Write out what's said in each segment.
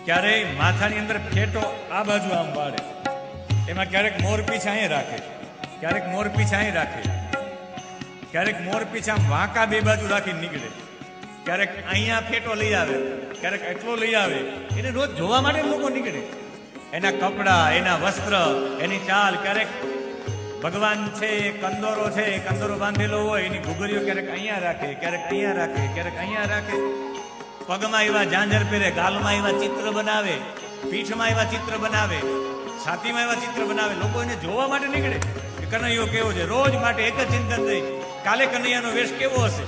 ક્યારેય માથાની અંદર ફેટો આ બાજુ આમ વાળે, એમાં ક્યારેક મોરપીછ અહીં રાખે, ક્યારેક મોરપીછ અહીં રાખે, ક્યારેક મોરપીછ આમ વાંકા બે બાજુ રાખીને નીકળે, ક્યારેક અહીંયા ફેટો લઈ આવે, ક્યારેક એટલો લઈ આવે. એને રોજ જોવા માટે લોકો નીકળે. એના કપડા, એના વસ્ત્ર, એની ચાલ. ક્યારેક ભગવાન છે, કંદોરો છે, કંદોરો બાંધેલો હોય, એની ઘૂઘરીઓ ક્યારેક અહીંયા રાખે, ક્યારેક અહીંયા રાખે, ક્યારેક અહીંયા રાખે. પગમાં એવા ઝાંઝર પહેરે, ગાલમાં એવા ચિત્ર બનાવે, પીઠમાં એવા ચિત્ર બનાવે, છાતીમાં એવા ચિત્ર બનાવે. લોકો એને જોવા માટે નીકળે કે કનૈયો કેવો છે. રોજ માટે એક જ ચિંતન થઈ, કાલે કનૈયાનો વેશ કેવો હશે.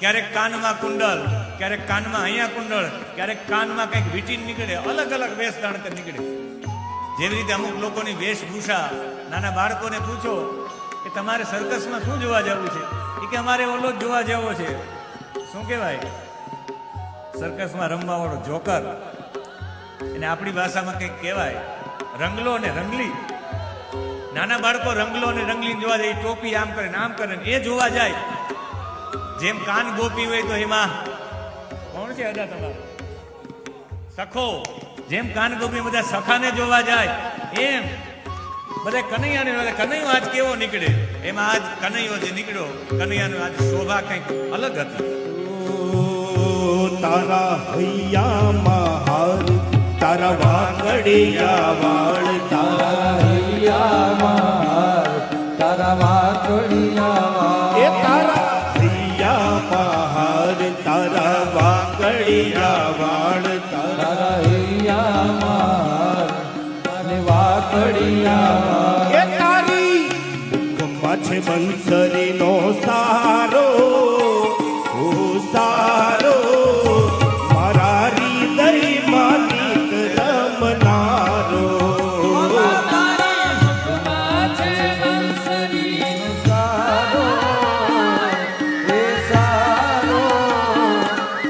ક્યારેક કાનમાં કુંડલ, ક્યારેક કાનમાં અહીંયા કુંડળ, ક્યારેક કાનમાં કંઈક વીંટીને નીકળે. અલગ અલગ વેશ ધારણ કરી નીકળે. જેવી રીતે અમુક લોકોની વેશભૂષા. નાના બાળકોને પૂછો કે તમારે સર્કસમાં શું જોવા જવું છે, એ કે અમારે ઓલો જ જોવા જવો છે. શું કહેવાય? સર્કસમાં રમવા વાળો જોકર. એને આપણી ભાષામાં કંઈક કહેવાય રંગલો ને રંગલી. નાના બાળકો રંગલો ને રંગલી જોવા જાય. ટોપી આમ કરે ને આમ કરે ને એ જોવા જાય. જેમ કાન ગોપી હોય તો એમાં કોણ છે અદા તમારે? સખો. જેમ કાન ગોપી બધા સખાને જોવા જાય, એમ બધા કનૈયાને. કનૈયો આજ કેવો નીકળે, એમાં આજ કનૈયો જે નીકળ્યો, કનૈયાનો આજ શોભા કંઈક અલગ હતી. તારા હૈયામાં હાર, તારા વાંગડિયા વાળ, તારા હૈયામાં હાર, તારા વાંગડિયા વાળ, એ તારા હૈયામાં હાર, તારા વાંગડિયા વાળ, તારા હૈયામાં હાર અને વાંગડિયા વાળ, એ તારી મુખમાં છે બંસરીનો સારો સારો, મારા હૃદયમાં ગીત રમનારો.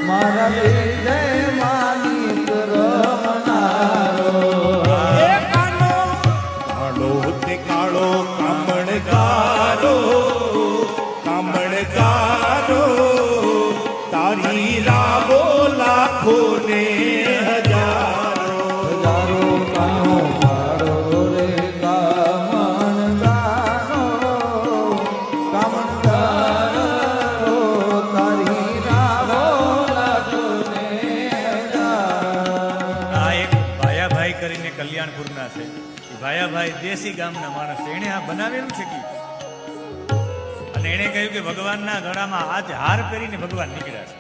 મારા હૃદયમાં ગીત રમનારો. એ કાળો કાળો તે કાળો કામણગારો, કામણગારો. તારી રાવો લાખો ને હજારો, હજારો કાનો કાળો રે કામણગારો, કામણગારો. તારી રાવો લાખો ને હજારો. આ એક ભાયાભાઈ કરીને કલ્યાણપુરના છે. ભાયાભાઈ દેશી ગામના માણસ છે. એને આ બનાવેલું છે કે અને એણે કહ્યું કે ભગવાનના ગળામાં આજ હાર પહેરીને ભગવાન નીકળ્યા છે.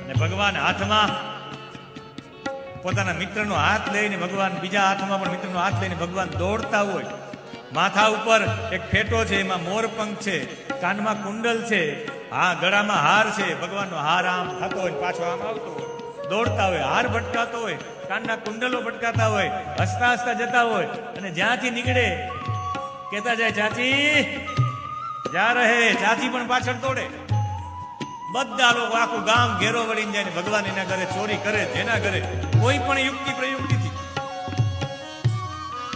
અને ભગવાન હાથમાં પોતાના મિત્રનો હાથ લઈને, ભગવાન બીજા હાથમાં પણ મિત્રનો હાથ લઈને ભગવાન દોડતા હોય. માથા ઉપર એક ફેટો છે, એમાં મોરપંખ છે, કાનમાં કુંડલ છે, હા ગળામાં હાર છે. ભગવાનનો હાર આમ થતો હોય, પાછો આમ આવતો હોય, દોડતા હોય, હાર ભટકાતો હોય, કાનના કુંડલો ભટકાતા હોય, હસતા હસતા જતા હોય. અને જ્યાંથી નીકળે કહેતા જાય ચાચી જા રહે. ચાચી પણ પાછળ દોડે. બધા લોકો આખું ગામ ઘેરો વળીને જાય. ભગવાન એના ઘરે ચોરી કરે, જેના ઘરે કોઈ પણ યુક્તિ પ્રયુક્તિથી.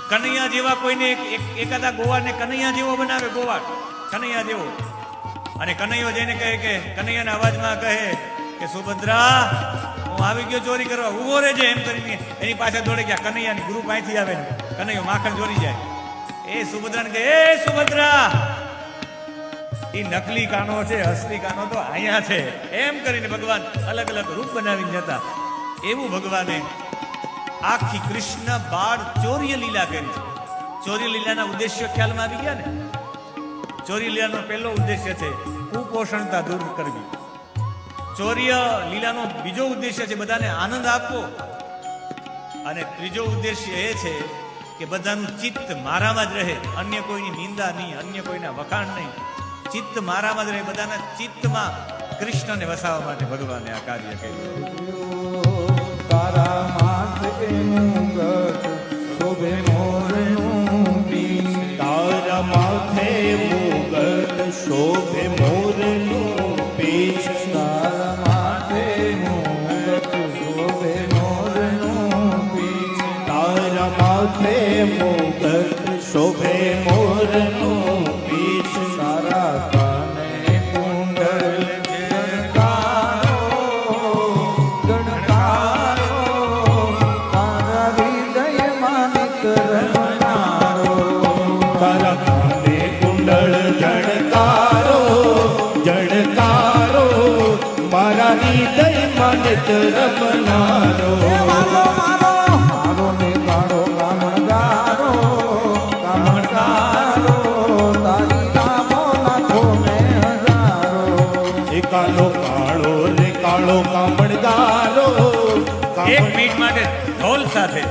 કનૈયા જેવા કોઈને એકાદા ગોવાળને કનૈયા જેવો બનાવે, ગોવાળ કનૈયા જેવો. અને કનૈયો જઈને કહે કે કનૈયાના અવાજમાં કહે કે સુભદ્રા હું આવી ગયો ચોરી કરવા, ઉભો રહેજે એમ કરીને એની પાસે દોડે ગયા. કનૈયાની ગ્રુપ અહીંથી આવે ને કનૈયો માખણ ચોરી જાય. એ સુભદ્રાને કહે એ સુભદ્રા એ નકલી કાનો છે, અસલી કાનો તો અહીંયા છે. એમ કરીને ભગવાન અલગ અલગ રૂપ બનાવીને જતા. એવું ભગવાને આખી કૃષ્ણ બાળ ચોર્ય લીલા કરી છે. ચોર્ય લીલાના ઉદ્દેશ્ય ખ્યાલમાં આવી ગયા ને. ચોર્ય લીલાનો પહેલો ઉદ્દેશ્ય છે કુપોષણતા દૂર કરવી. ચોર્ય લીલાનો બીજો ઉદ્દેશ્ય છે બધાને આનંદ આપવો. અને ત્રીજો ઉદ્દેશ્ય એ છે કે બધાનું ચિત્ત મારામાં જ રહે, અન્ય કોઈની નિંદા નહીં, અન્ય કોઈના વખાણ નહીં. ચિત્ત મારામાં જ રહે, બધાના ચિત્તમાં કૃષ્ણને વસાવવા માટે ભગવાને આ કાર્ય કર્યું. તારા માથે મુગટ શોભે મોરનું પીઠ, તારા માથે મુગટ શોભે મોરનું પીઠ, તારા માથે મુગટ શોભે મોરનું પીઠ, તારા માથે મુગટ શોભે મોરનું પીઠ, તારા કાને કુંડલ જનકારો ગણ રમનારો મારો ને ગાડો કામણગારો કામણગારો તારી નામો નાખો ને હજારો એ કાળો કાળો રે કાળો કામણગારો એક મિનિટ માટે ઢોલ સાથે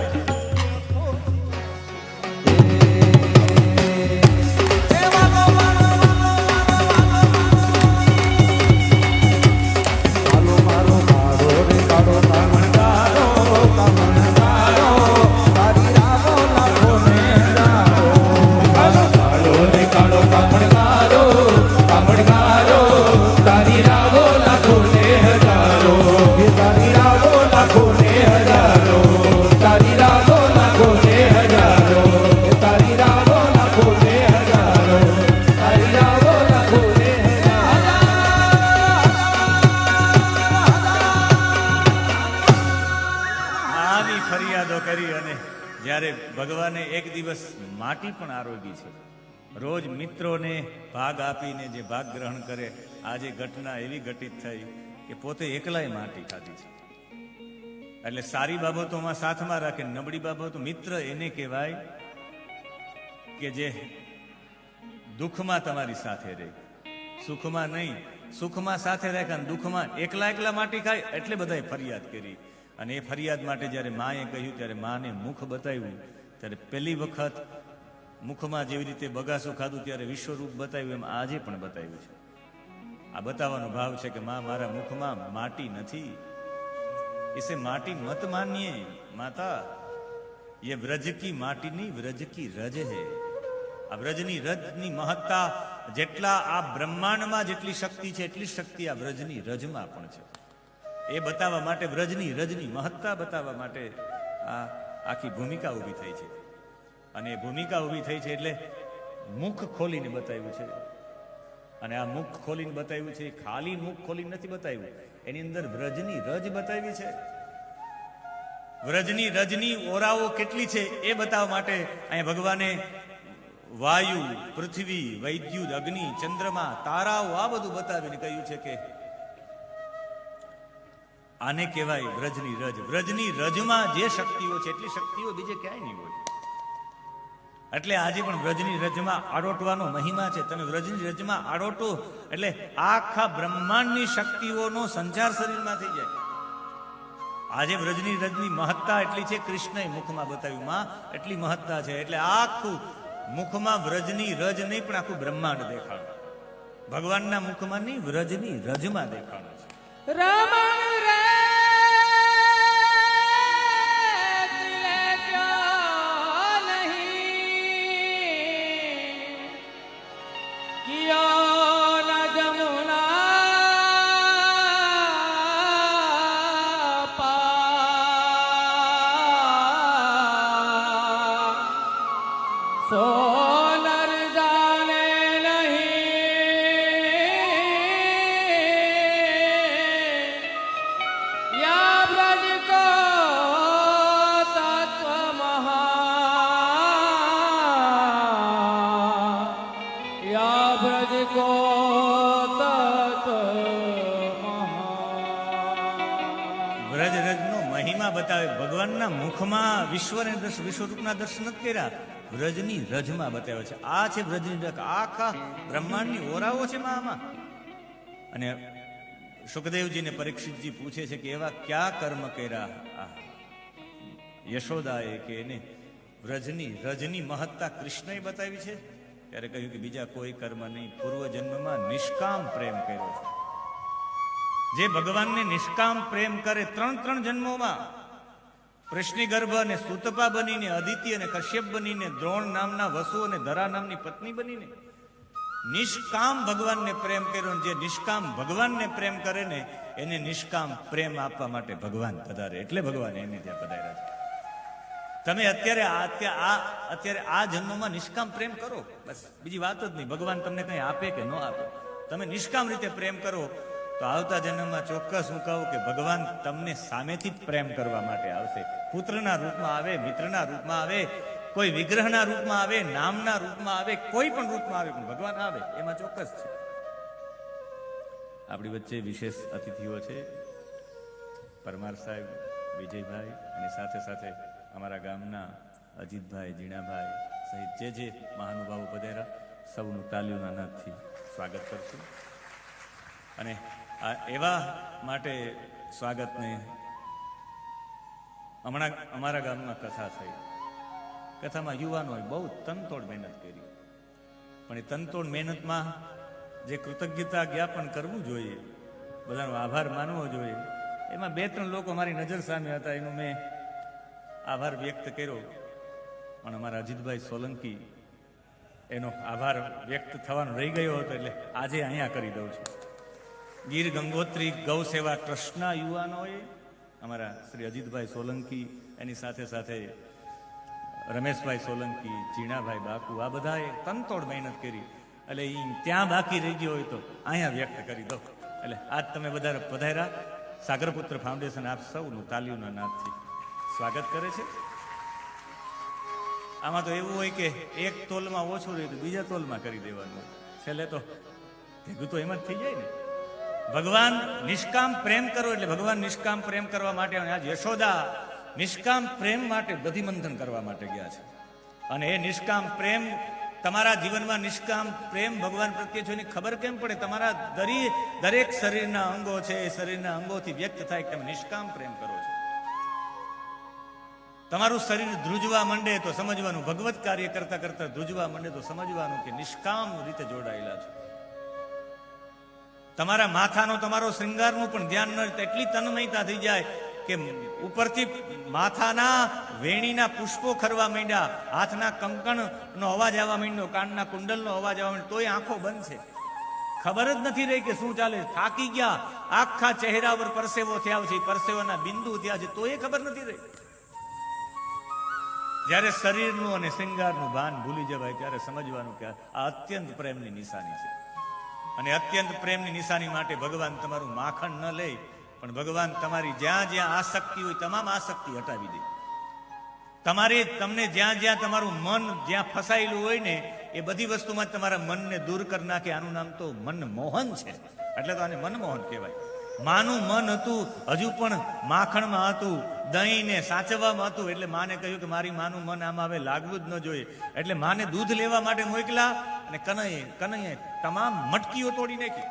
ભગવાને એક દિવસ માટી પણ આરોગી છે. રોજ મિત્રોને ભાગ આપીને જે ભાગ ગ્રહણ કરે, આજે ઘટના એવી ઘટિત થઈ કે પોતે એકલાય માટી ખાધી છે. એટલે સારી બાબતોમાં સાથમાં રાખે, નબળી બાબતો મિત્ર એને કહેવાય કે જે દુઃખમાં તમારી સાથે રહે, સુખમાં નહીં. સુખમાં સાથે રાખે, દુઃખમાં એકલા એકલા માટી ખાય. એટલે બધાએ ફરિયાદ કરી. અને એ ફરિયાદ માટે જ્યારે માએ કહ્યું ત્યારે માને મુખ બતાવ્યું. ત્યારે પહેલી વખત મુખમાં જેવી રીતે બગાસું ખાધું ત્યારે વિશ્વરૂપ બતાવ્યું, એમ આજે પણ બતાવ્યું છે. આ બતાવવાનો ભાવ છે કે માં મારા મુખમાં માટી નથી. इसे माटी मत मानिए माता, ये व्रज की माटी नहीं, व्रज की रज है. આ વ્રજની રજની મહત્તા જેટલા આ બ્રહ્માંડમાં જેટલી શક્તિ છે એટલી શક્તિ આ વ્રજની રજમાં પણ છે. એ બતાવવા માટે, વ્રજની રજની મહત્તા બતાવવા માટે આ આખી ભૂમિકા ઊભી થઈ છે. અને એ ભૂમિકા ઊભી થઈ છે એટલે મુખ ખોલીને બતાવ્યું છે. અને આ મુખ ખોલીને બતાવ્યું છે, ખાલી મુખ ખોલીને નથી બતાવ્યું, એની અંદર વ્રજની રજ બતાવી છે. વ્રજની રજની ઓરાઓ કેટલી છે એ બતાવવા માટે અહીંયા ભગવાને વાયુ, પૃથ્વી, વૈદ્યુત, અગ્નિ, ચંદ્રમા, તારાઓ આ બધું બતાવીને કહ્યું છે કે આને કહેવાય વ્રજની રજ. વ્રજની રજમાં જે શક્તિઓ છે એટલી શક્તિઓ બીજે ક્યાંય નહીં હોય. એટલે આજે પણ વ્રજની રજમાં આડોટવાનો મહિમા છે. તમે વ્રજની રજમાં આડોટો એટલે આખા બ્રહ્માંડની શક્તિઓનો સંચાર શરીરમાં થઈ જાય. આજે વ્રજની રજની મહત્તા એટલી છે, કૃષ્ણએ મુખમાં બતાવ્યું માં એટલી મહત્તા છે. એટલે આખું મુખમાં વ્રજની રજ નહીં પણ આખું બ્રહ્માંડ દેખાડું. ભગવાનના મુખમાં નહીં, વ્રજની રજમાં દેખાડું છે. ભગવાનના મુખમાં વિશ્વરૂપના દર્શન નથી કર્યા, વ્રજની રજમાં બતાવ્યા છે. આ છે વ્રજની રજ. આખા બ્રહ્માંડની ઓરાઓ છે આમાં. અને સુખદેવજીને પરીક્ષિતજી પૂછે છે કે એવા ક્યાં કર્મ કર્યા યશોદાએ કે એને વ્રજની રજની મહત્તા કૃષ્ણએ બતાવી છે? ત્યારે કહ્યું કે બીજા કોઈ કર્મ નહીં, પૂર્વ જન્મમાં નિષ્કામ પ્રેમ કર્યો છે. જે ભગવાનને નિષ્કામ પ્રેમ કરે, ત્રણ જન્મોમાં કૃષ્ણ ગર્ભ અને સુતપા બનીને, અદિતિ અને કશ્યપ બનીને, દ્રોણ નામના વસુ અને ધરા નામની પત્ની બનીને નિષ્કામ ભગવાનને પ્રેમ કર્યો. જે નિષ્કામ ભગવાનને પ્રેમ કરે ને એને નિષ્કામ પ્રેમ આપવા માટે ભગવાન પધારે. એટલે ભગવાન એને ત્યાં પધાર્યા છે. તમે અત્યારે આ જન્મમાં નિષ્કામ પ્રેમ કરો, બસ બીજી વાત જ નહીં. ભગવાન તમને કઈ આપે કે ન આપે, તમે નિષ્કામ રીતે પ્રેમ કરો તો આવતા જન્મમાં ચોક્કસ હું કહું કે ભગવાન તમને સામેથી જ પ્રેમ કરવા માટે આવશે. પુત્રના રૂપમાં આવે, મિત્રના રૂપમાં આવે, કોઈ વિગ્રહના રૂપમાં આવે, નામના રૂપમાં આવે, કોઈ પણ રૂપમાં આવે, પણ ભગવાન આવે એમાં ચોક્કસ છે. આપણી વચ્ચે વિશેષ અતિથિઓ છે. પરમાર સાહેબ, વિજયભાઈ અને સાથે સાથે અમારા ગામના અજીતભાઈ, જીણાભાઈ સહિત જે મહાનુભાવો પધાર્યા સૌનું તાલીઓના નાદથી સ્વાગત કરશું. અને આ એવા માટે સ્વાગતને હમણાં અમારા ગામમાં કથા થઈ. કથામાં યુવાનોએ બહુ તનતોડ મહેનત કરી, પણ એ તનતોડ મહેનતમાં જે કૃતજ્ઞતા જ્ઞાપન કરવું જોઈએ, બધાનો આભાર માનવો જોઈએ, એમાં 2-3 લોકો મારી નજર સામે હતા, એનો મેં આભાર વ્યક્ત કર્યો. પણ અમારા અજીતભાઈ સોલંકી એનો આભાર વ્યક્ત થવાનો રહી ગયો હતો, એટલે આજે અહીંયા કરી દઉં છું. ગીર ગંગોત્રી ગૌ સેવા ટ્રસ્ટના યુવાનોએ અમારા શ્રી અજીતભાઈ સોલંકી, એની સાથે સાથે રમેશભાઈ સોલંકી, જીણાભાઈ બાપુ, આ બધાએ તનતોડ મહેનત કરી. એટલે એ ત્યાં બાકી રહી ગયો હોય તો અહીંયા વ્યક્ત કરી દો. એટલે આજ તમે બધા પધાર્યા. સાગરપુત્ર ફાઉન્ડેશન આપ સૌનું તાલીઓના નાદથી સ્વાગત કરે છે. આમાં તો એવું હોય કે એક તોલમાં ઓછું રહે તો બીજા તોલમાં કરી દેવાનું, છેલ્લે તો ભેગું તો એમ જ થઈ જાય ને. ભગવાન નિષ્કામ પ્રેમ કરો એટલે ભગવાન નિષ્કામ પ્રેમ કરવા માટે, આજ યશોદા નિષ્કામ પ્રેમ માટે દધિમંથન કરવા માટે ગયા છે. અને એ નિષ્કામ પ્રેમ તમારા જીવનમાં, નિષ્કામ પ્રેમ ભગવાન પ્રત્યે જોઈને ખબર કેમ પડે? તમારા દરેક શરીરના અંગો છે, એ શરીરના અંગોથી વ્યક્ત થાય કે તમે નિષ્કામ પ્રેમ કરો છો. તમારું શરીર ધ્રુજવા માંડે તો સમજવાનું, ભગવત કાર્ય કરતા કરતા ધ્રુજવા માંડે તો સમજવાનું કે નિષ્કામ રીતે જોડાયેલા છે. તમારા માથાનો, તમારો શૃંગારનું પણ ધ્યાન ન રહે, એટલી તન્મયતા થઈ જાય કે ઉપરથી માથાના વેણીના પુષ્પો ખરવા માંડ્યા, હાથના કંકણનો અવાજ આવવા માંડ્યો, કાનના કુંડલનો અવાજ આવવા માંડ્યો, તોય આંખો બંધ છે. ખબર જ નથી રહી કે શું ચાલે. થાકી ગયા, આખા ચહેરા પર પરસેવો થયા છે, પરસેવાના બિંદુ થયા છે, તોય ખબર નથી રહી. જ્યારે શરીરનું અને શૃંગારનું ભાન ભૂલી જવાય ત્યારે સમજવાનું કે આ અત્યંત પ્રેમની નિશાની છે. અને અત્યંત પ્રેમની નિશાની માટે ભગવાન તમારું માખણ ન લે, પણ ભગવાન તમારી જ્યાં જ્યાં આસક્તિ હોય તમામ આસક્તિ હટાવી દે. તમને જ્યાં જ્યાં તમારું મન જ્યાં ફસાયેલું હોય ને, એ બધી વસ્તુમાં તમારા મનને દૂર કરી નાખે. આનું નામ તો મનમોહન છે. એટલે તો આને મનમોહન કહેવાય. માનું મન હતું, હજુ પણ માખણમાં હતું, દહીંને સાચવવામાં હતું. એટલે માને કહ્યું કે મારી માનું મન આમાં હવે લાગવું જ ન જોઈએ. એટલે માને દૂધ લેવા માટે મોકલા, અને કનૈયે તમામ મટકીઓ તોડી નાખી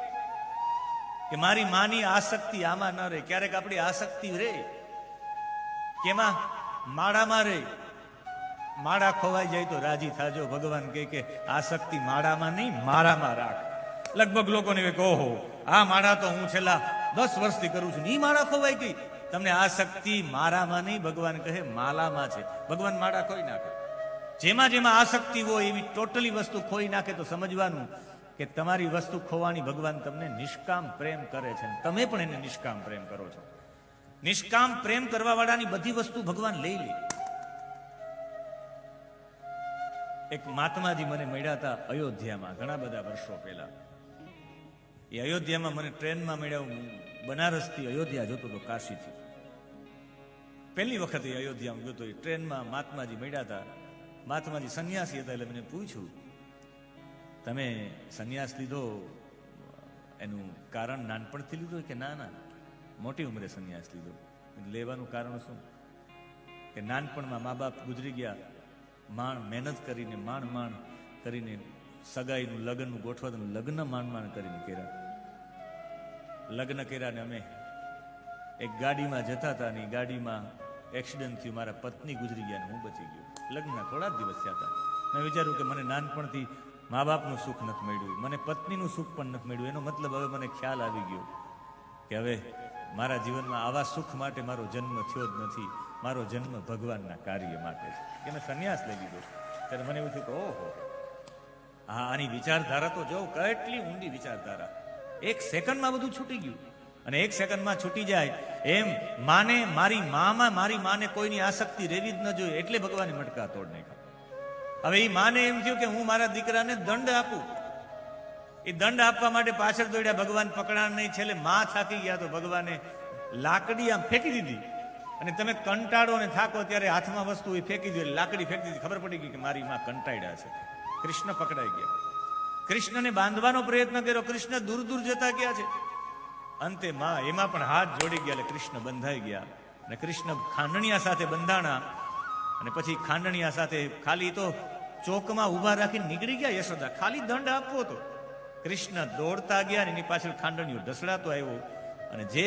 કે મારી માની આસક્તિ આમાં ન રહે. ક્યારેક આપણી આસક્તિ રહે કેમાં? માળામાં રહે. માળા ખોવાઈ જાય તો રાજી થાજો. ભગવાન કહે કે આસક્તિ માળામાં નહીં, માળામાં રાખ. લગભગ લોકોને ઓહો, આ માળા તો હું છેલ્લા 10 વર્ષથી કરું છું, ઈ માળા ખોવાઈ ગઈ. તમને આસક્તિ માળામાં નહીં, ભગવાન કહે માલામાં છે. ભગવાન માળા ખોઈ નાખે. જેમાં જેમાં આસક્તિ હોય એવી ટોટલી વસ્તુ ખોઈ નાખે તો સમજવાનું કે તમારી વસ્તુ ખોવાની ભગવાન તમને નિષ્કામ પ્રેમ કરે છે. તમે પણ એને નિષ્કામ પ્રેમ કરો છો. નિષ્કામ પ્રેમ કરવા વાળાની બધી વસ્તુ ભગવાન લઈ લે. એક મહાત્માજી મને મળ્યા હતા અયોધ્યામાં ઘણા બધા વર્ષો પહેલા. એ અયોધ્યામાં મને ટ્રેનમાં મળ્યા. હું બનારસથી અયોધ્યા જતો હતો, કાશીથી. પહેલી વખત એ અયોધ્યામાં ગયો તો એ ટ્રેનમાં મહાત્માજી મળ્યા હતા. મહાત્માજી સંન્યાસી હતા. એટલે મને પૂછ્યું, તમે સંન્યાસ લીધો એનું કારણ નાનપણથી લીધું કે ના મોટી ઉંમરે સંન્યાસ લીધો? લેવાનું કારણ શું? કે નાનપણમાં મા બાપ ગુજરી ગયા, મહેનત કરીને માંડ કરીને સગાઈનું લગ્નનું ગોઠવાનું, લગ્ન માંડ કરીને કર્યા. લગ્ન કર્યા ને અમે એક ગાડીમાં જતા હતા, ને ગાડીમાં એક્સિડન્ટ થયું. મારા પત્ની ગુજરી ગયા ને હું બચી ગયો. લગ્નના થોડા જ દિવસ થયા હતા. મેં વિચાર્યું કે મને નાનપણથી મા બાપનું સુખ નથી મળ્યું, મને પત્નીનું સુખ પણ નથી મળ્યું. એનો મતલબ હવે મને ખ્યાલ આવી ગયો કે હવે મારા જીવનમાં આવા સુખ માટે મારો જન્મ થયો જ નથી. મારો જન્મ ભગવાનના કાર્ય માટે છે. કે મેં સંન્યાસ લઈ લીધો. ત્યારે મને એવું થયું કે ઓહો, હા, આની વિચારધારા તો જો કેટલી ઊંડી વિચારધારા. એક સેકન્ડમાં બધું છૂટી ગયું. અને એક સેકન્ડમાં છૂટી જાય એમ મારી માને કોઈની આસક્તિ રહેવી જ ન જોઈએ. એટલે ભગવાને મટકા તોડ નાખ્યા. હવે એ માને એમ થયું કે હું મારા દીકરાને દંડ આપું. એ દંડ આપવા માટે પાછળ દોડ્યા. ભગવાન પકડાણ નહીં. છેલ્લે માં થાકી ગયા તો ભગવાને લાકડી આમ ફેંકી દીધી. અને તમે કંટાળો ને થાકો ત્યારે હાથમાં વસ્તુ એ ફેંકી દો. લાકડી ફેંકી દીધી. ખબર પડી ગઈ કે મારી માં કંટાળ્યા છે. કૃષ્ણ પકડાઈ ગયા. કૃષ્ણને બાંધવાનો પ્રયત્ન કર્યો. કૃષ્ણ દૂર દૂર જતા ગયા છે. અંતે માં એમાં પણ હાથ જોડી ગયા એટલે કૃષ્ણ બંધાઈ ગયા. અને કૃષ્ણ ખાંડણિયા સાથે બંધાણા. અને પછી ખાંડણિયા સાથે ખાલી તો ચોકમાં ઊભા રાખીને નીકળી ગયા યશોદા. ખાલી દંડ આપવો હતો. કૃષ્ણ દોડતા ગયા, એની પાછળ ખાંડણિયું ઢસડાતો આવ્યો. અને જે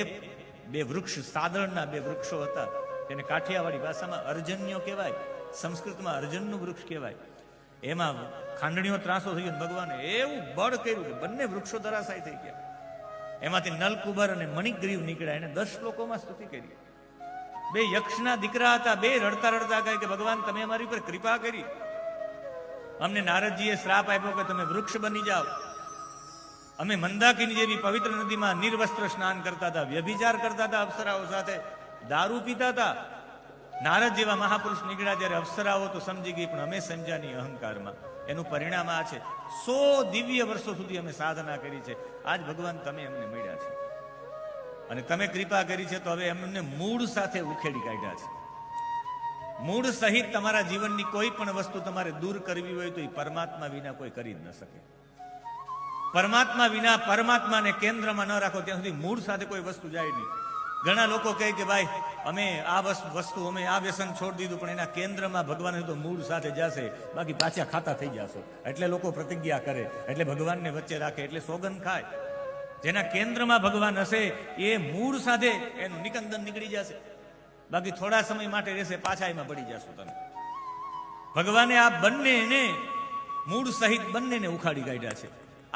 બે વૃક્ષ, સાદળના બે વૃક્ષો હતા, તેને કાઠિયાવાડી ભાષામાં અર્જન્યો કહેવાય, સંસ્કૃતમાં અર્જનનું વૃક્ષ કહેવાય. એમાં ખાંડણીઓ ત્રાસો થઈ ગયો. ભગવાને એવું બળ કર્યું કે બંને વૃક્ષો ધરાશાય થઈ ગયા. એમાંથી નલકુબર અને મણિગ્રીવ નીકળ્યા. એને 10 શ્લોકોમાં સ્તુતિ કરી. બે યક્ષના દીકરા હતા. બે રડતા રડતા કહે કે ભગવાન તમે અમારી ઉપર કૃપા કરી. અમને નારદજીએ શ્રાપ આપ્યો કે તમે વૃક્ષ બની જાઓ. અમે મંદાકિની જેવી પવિત્ર નદીમાં નિર્વસ્ત્ર સ્નાન કરતા હતા, વ્યભિચાર કરતા હતા, અપ્સરાઓ સાથે દારૂ પીતા હતા. નારદ જેવા મહાપુરુષ નીકળ્યા ત્યારે અપ્સરાઓ તો સમજી ગઈ, પણ અમે સમજ્યા નહીં અહંકારમાં. એનું પરિણામ આ છે. 100 દિવ્ય વર્ષો સુધી અમે સાધના કરી છે. આજ ભગવાન તમે અમને મળ્યા છે અને તમે કૃપા કરી છે, તો હવે એમને મૂળ સાથે ઉખેડી કાઢ્યા છે. મૂળ સહિત તમારા જીવનની કોઈ પણ વસ્તુ તમારે દૂર કરવી હોય તો એ પરમાત્મા વિના કોઈ કરી જ ન શકે. પરમાત્મા વિના પરમાત્માને કેન્દ્રમાં ન રાખો ત્યાં સુધી મૂળ સાથે કોઈ વસ્તુ જાય નહીં. ઘણા લોકો કહે કે ભાઈ અમે આ વસ્તુ અમે આ વ્યસન છોડી દીધું, પણ એના કેન્દ્રમાં ભગવાન તો મૂળ સાથે જશે, બાકી પાછા ખાતા થઈ જશો. એટલે લોકો પ્રતિજ્ઞા કરે, એટલે ભગવાનને વચ્ચે રાખે, એટલે સોગંદ ખાય. જેના કેન્દ્રમાં ભગવાન હશે એ મૂળ સાથે એનું નિકંદન નીકળી જશે, બાકી થોડા સમય માટે રહેશે, પાછા એમાં પડી જશો તમે. ભગવાને આ બંનેને મૂળ સહિત બંનેને ઉખાડી કાઢ્યા છે.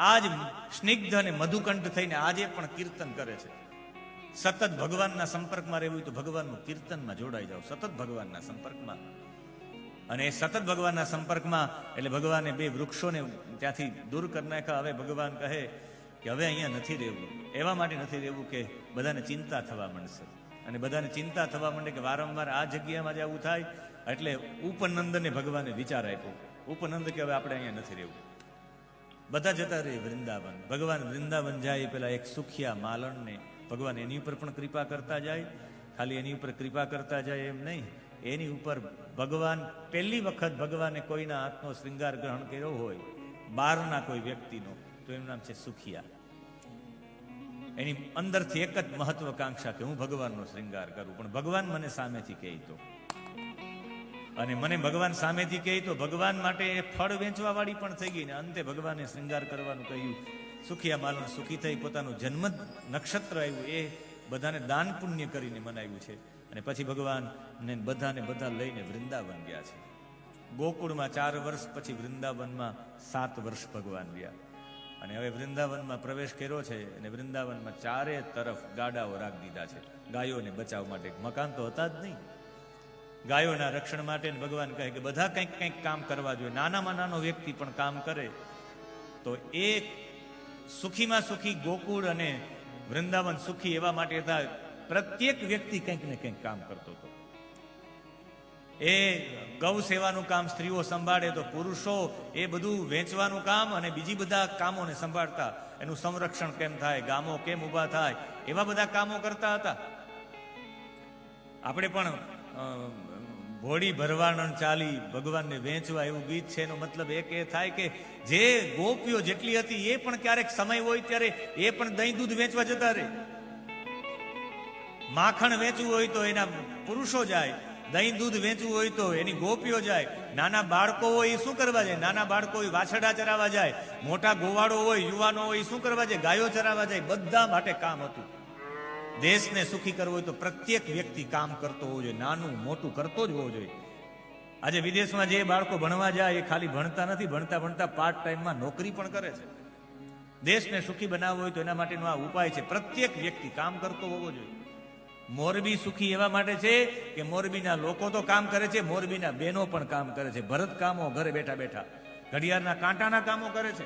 આજ સ્નિગ્ધ અને મધુકંઠ થઈને આજે પણ કીર્તન કરે છે. સતત ભગવાનના સંપર્કમાં રહેવું હોય તો ભગવાનનું કીર્તનમાં જોડાઈ જાઓ, સતત ભગવાનના સંપર્કમાં. અને એ સતત ભગવાનના સંપર્કમાં એટલે ભગવાને બે વૃક્ષોને ત્યાંથી દૂર કરી નાખ્યા. હવે ભગવાન કહે કે હવે અહીંયા નથી રહેવું. એવા માટે નથી રહેવું કે બધાને ચિંતા થવા માંડશે. અને બધાને ચિંતા થવા માંડે કે વારંવાર આ જગ્યામાં જ આવું થાય. એટલે ઉપનંદને ભગવાને વિચાર આપ્યો. ઉપનંદ કે હવે આપણે અહીંયા નથી રહેવું, બધા જતા રહે વૃંદાવન. ભગવાન વૃંદાવન જાય પેલા એક સુખિયા માલણને ભગવાન એની ઉપર પણ કૃપા કરતા જાય. ખાલી એની ઉપર કૃપા કરતા જાય એમ નહીં, એની ઉપર ભગવાન પહેલી વખત ભગવાને કોઈના હાથનો શ્રૃંગાર ગ્રહણ કર્યો હોય, બહારના કોઈ વ્યક્તિનો, તો એનું નામ છે સુખિયા. એની અંદરથી એક જ મહત્વકાંક્ષા કે હું ભગવાનનો શ્રૃંગાર કરું, પણ ભગવાન મને સામેથી કહે તો, અને મને ભગવાન સામેથી કહે તો ભગવાન માટે એ ફળ વેચવા વાળી પણ થઈ ગઈ ને અંતે ભગવાને શ્રૃંગાર કરવાનું કહ્યું. સુખિયા માલણ સુખી થઈ પોતાનું જન્મ નક્ષત્ર આવ્યું એ બધાને દાન પુણ્ય કરીને મનાવ્યું છે. અને પછી ભગવાન ને બધા લઈને વૃંદાવન ગયા છે. ગોકુળમાં 4 વર્ષ, પછી વૃંદાવનમાં 7 વર્ષ ભગવાન રહ્યા. અને હવે વૃંદાવનમાં પ્રવેશ કર્યો છે અને વૃંદાવનમાં ચારે તરફ ગાડાઓ રાખી દીધા છે ગાયોને બચાવવા માટે. મકાન તો હતા જ નહીં. ગાયોના રક્ષણ માટે ભગવાન કહે કે બધા કંઈક કંઈક કામ કરવા જોઈએ. નાનામાં નાનો વ્યક્તિ પણ કામ કરે તો એ સુખીમાં સુખી ગોકુળ અને વૃંદાવન સુખી એવા માટે હતા. પ્રત્યેક વ્યક્તિ કંઈક ને કંઈક કામ કરતો હતો. એ ગૌ સેવાનું કામ સ્ત્રીઓ સંભાળે તો પુરુષો એ બધું વેચવાનું કામ અને બીજી બધા કામોને સંભાળતા. એનું સંરક્ષણ કેમ થાય, ગામો કેમ ઊભા થાય, એવા બધા કામો કરતા હતા. આપણે પણ ઘોડી ભરવાણ ચાલી ભગવાનને વેચવા એવું ગીત છે. એનો મતલબ એક એ થાય કે જે ગોપીઓ જેટલી હતી એ પણ ક્યારેક સમય હોય ત્યારે એ પણ દહીં દૂધ વેચવા જતા રહે. માખણ વેચવું હોય તો એના પુરુષો જાય, દહીં દૂધ વેચવું હોય તો એની ગોપીઓ જાય. નાના બાળકો હોય એ શું કરવા જાય? નાના બાળકો હોય વાછરડા ચરાવવા જાય. મોટા ગોવાળો હોય, યુવાનો હોય, શું કરવા જાય? ગાયો ચરાવવા જાય. બધા માટે કામ હતું. દેશને સુખી કરવો હોય તો પ્રત્યેક વ્યક્તિ કામ કરતો હોવો જોઈએ, નાનું મોટું કરતો જ હોવો જોઈએ. આજે વિદેશમાં જે બાળકો ભણવા જાય એ ખાલી ભણતા નથી, ભણતા ભણતા પાર્ટ ટાઈમમાં નોકરી પણ કરે છે. દેશને સુખી બનાવવો હોય તો એના માટેનો આ ઉપાય છે. પ્રત્યેક વ્યક્તિ કામ કરતો હોવો જોઈએ. મોરબી સુખી એવા માટે છે કે મોરબીના લોકો તો કામ કરે છે, મોરબીના બહેનો પણ કામ કરે છે. ભરત કામો ઘરે બેઠા બેઠા, ઘડિયાળના કાંટાના કામો કરે છે.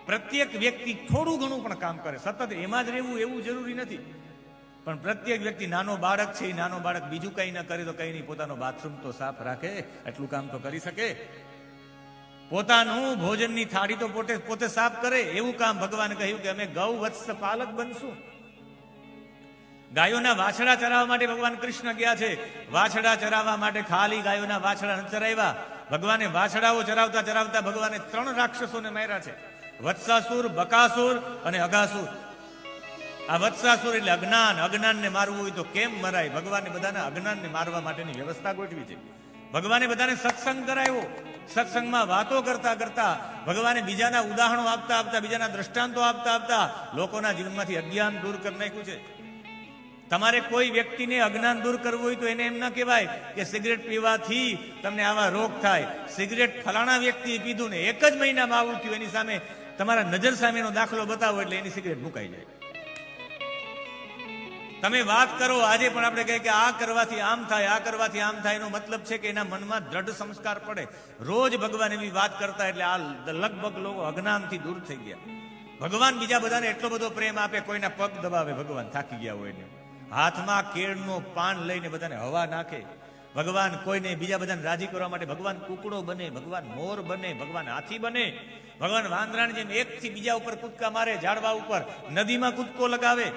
પ્રત્યેક વ્યક્તિ થોડું ઘણું પણ કામ કરે. સતત એમાં જ રહેવું એવું જરૂરી નથી, પણ પ્રત્યેક વ્યક્તિ, નાનો બાળક છે, નાનો બાળક બીજું કંઈ ન કરે તો કંઈ નહીં, પોતાનો બાથરૂમ તો સાફ રાખે, એટલું કામ તો કરી શકે. પોતાનું ભોજનની થાળી તો પોતે સાફ કરે. એવું કામ ભગવાન કહ્યું કે અમે ગૌ વત્સ પાલક બનશું. ગાયોના વાછડા ચરાવવા માટે ભગવાન કૃષ્ણ ગયા છે. વાછડા ચરાવવા માટે ખાલી ગાયોના વાછડા ન ચરાવ્યા. ભગવાને વાછડાઓ ચરાવતા ચરાવતા ભગવાને 3 રાક્ષસોને માર્યા છે. વત્સાસુર, બકાસુર અને અઘાસુર. આ વત્સાસુર એટલે અજ્ઞાન. અજ્ઞાનને મારવું હોય તો કેમ મરાય? ભગવાને બધાને અજ્ઞાનને મારવા માટેની વ્યવસ્થા ગોઠવી છે. ભગવાને બધાને સત્સંગ કરાવ્યો. સત્સંગમાં વાતો કરતા કરતા ભગવાને બીજાના ઉદાહરણો આપતા આપતા, બીજાના દ્રષ્ટાંતો આપતા આપતા લોકોના જીવનમાંથી અજ્ઞાન દૂર કરી નાખ્યું છે. તમારે કોઈ વ્યક્તિને અજ્ઞાન દૂર કરવું હોય તો એને એમ ના કહેવાય કે સિગરેટ પીવાથી તમને આવા રોગ થાય. સિગરેટ ફલાણા વ્યક્તિએ પીધું ને એક જ મહિનામાં આવું થયું, એની સામે તમારા નજર સામેનો દાખલો બતાવો એટલે એની સિગરેટ મુકાઈ જાય. તમે વાત કરો, આજે પણ આપણે કહીએ કે આ કરવાથી આમ થાય, આ કરવાથી આમ થાય, એનો મતલબ છે કે એના મનમાં દ્રઢ સંસ્કાર પડે. રોજ ભગવાન એવી વાત કરતા એટલે આ લગભગ લોકો અજ્ઞાનથી દૂર થઈ ગયા. ભગવાન બીજા બધાને એટલો બધો પ્રેમ આપે, કોઈના પગ દબાવે ભગવાન થાકી ગયા હોય ને, હાથમાં કેળનું પાન લઈને બધાને હવા નાખે. ભગવાન કોઈને બીજા બધાને રાજી કરવા માટે ભગવાન કુકડો બને, ભગવાન મોર બને, ભગવાન હાથી બને, ભગવાન વાંદરાની જેમ એકથી બીજા ઉપર કૂદકા મારે, ઝાડવા ઉપર, નદીમાં કૂદકો લગાવે,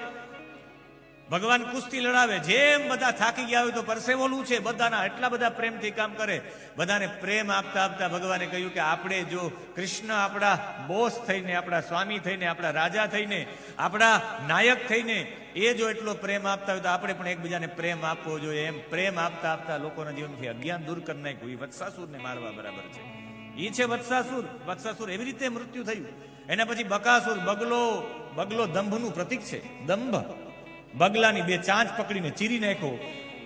ભગવાન કુસ્તી લડાવે. જેમ બધા થાકી ગયા હોય તો પરસેવોલું છે, બધાના એટલા બધા પ્રેમથી કામ કરે. બધાને પ્રેમ આપતા આપતા ભગવાને કહ્યું કે આપણે જો કૃષ્ણ આપણા બોસ થઈને, આપણા સ્વામી થઈને, આપણા રાજા થઈને, આપણા નાયક થઈને એ જો એટલો પ્રેમ આપતા હોય તો આપણે પણ એકબીજાને પ્રેમ આપવો જોઈએ. એમ પ્રેમ આપતા આપતા લોકોના જીવનથી અજ્ઞાન દૂર કરી નાખ્યું. એ વત્સાસુરને મારવા બરાબર છે. એ છે વત્સાસુર. વત્સાસુર એવી રીતે મૃત્યુ થયું. એના પછી બકાસુર, બગલો દંભનું પ્રતીક છે. દંભ, બગલાની બે ચાંચ પકડીને ચીરી નાખો.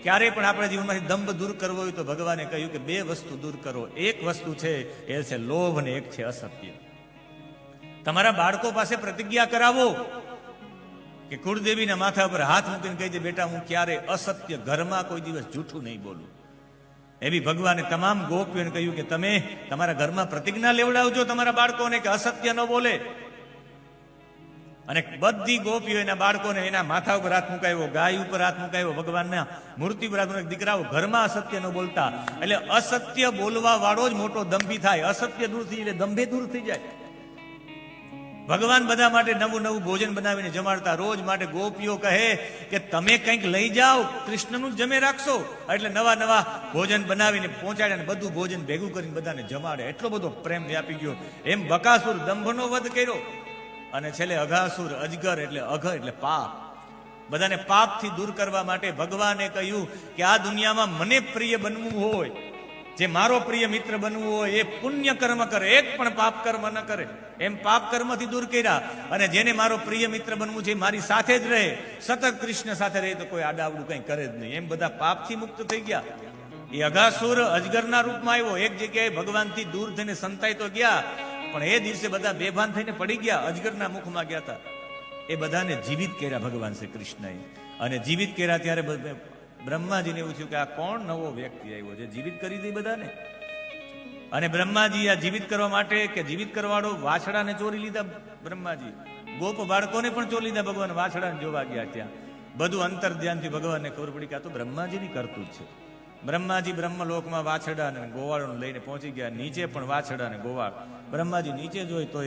ક્યારે પણ આપણા જીવનમાંથી દંભ દૂર કરવો હોય તો ભગવાને કહ્યું કે બે વસ્તુ દૂર કરો. એક વસ્તુ છે એ છે લોભ અને એક છે અસત્ય. તમારા બાળકો પાસે પ્રતિજ્ઞા કરાવો કે કુળદેવીના માથા પર હાથ મૂકીને કહેજે બેટા હું ક્યારે અસત્ય ઘરમાં કોઈ દિવસ જૂઠું નહીં બોલું. એવી ભગવાને તમામ ગોપીઓને કહ્યું કે તમે તમારા ઘરમાં પ્રતિજ્ઞા લેવડાવજો તમારા બાળકોને કે અસત્ય ન બોલે. અને બધી ગોપીઓ એના બાળકોને એના માથા ઉપર હાથ મુકાયો, ગાય ઉપર હાથ મુકાયો, ભગવાનના મૂર્તિ ઉપર હાથ મુકાયો. દીકરાઓ ઘરમાં અસત્ય ન બોલતા. એટલે અસત્ય બોલવા વાળો જ મોટો દંભી થાય. અસત્ય દૂર થઈ એટલે દંભે દૂર થઈ જાય. ભગવાન બધા માટે નવું નવું ભોજન બનાવીને જમાડતા. રોજ માટે ગોપીઓ કહે કે તમે કંઈક લઈ જાઓ, કૃષ્ણનું જ જમે રાખશો. એટલે નવા નવા ભોજન બનાવીને પહોંચાડે અને બધું ભોજન ભેગું કરીને બધાને જમાડે. એટલો બધો પ્રેમ વ્યાપી ગયો. એમ બકાસુર દંભનો વધ કર્યો. અને છેલ્લે અઘાસુર, અજગર એટલે અઘ એટલે પાપ. બધાને પાપથી દૂર કરવા માટે ભગવાને કહ્યું કે આ દુનિયામાં મને પ્રિય બનવું હોય, જે મારો પ્રિય મિત્ર બનવું હોય એ પુણ્ય કર્મ કરે, એક પણ પાપ કર્મ ન કરે. એમ પાપ કર્મથી દૂર કર્યા. અને જેને મારો પ્રિય મિત્ર બનવું છે મારી સાથે જ રહે, સતત કૃષ્ણ સાથે રહે, તો કોઈ આડાવડું કંઈ કરે જ નહીં. એમ બધા પાપથી મુક્ત થઈ ગયા. એ અઘાસુર અજગરના રૂપમાં આવ્યો. એક જગ્યાએ ભગવાનથી દૂર થઈને સંતાઈ તો ગયા, પણ એ દિવસે બધા બેભાન થઈને પડી ગયા, અજગરના મુખમાં ગયા હતા. એ બધાને જીવિત કર્યા ભગવાન શ્રી કૃષ્ણએ. અને જીવિત કર્યા ત્યારે બ્રહ્માજીને એવું થયું કે આ કોણ નવો વ્યક્તિ આવ્યો છે, જીવિત કરી દે બધાને. અને બ્રહ્માજી આ જીવિત કરવા માટે કે જીવિત કરવાળો વાછડાને ચોરી લીધા. બ્રહ્માજી ગોપ બાળકોને પણ ચોરી લીધા. ભગવાન વાછડાને જોવા ગયા. ત્યાં બધું અંતર ધ્યાનથી ભગવાનને ખબર પડી કે આ તો બ્રહ્માજીની કરતું જ છે. બ્રહ્માજી બ્રહ્મલોકમાં વાછડા અને ગોવાળોને લઈને પહોંચી ગયા. નીચે પણ વાછડા અને ગોવાળ. બ્રહ્માજી નીચે જોઈ તો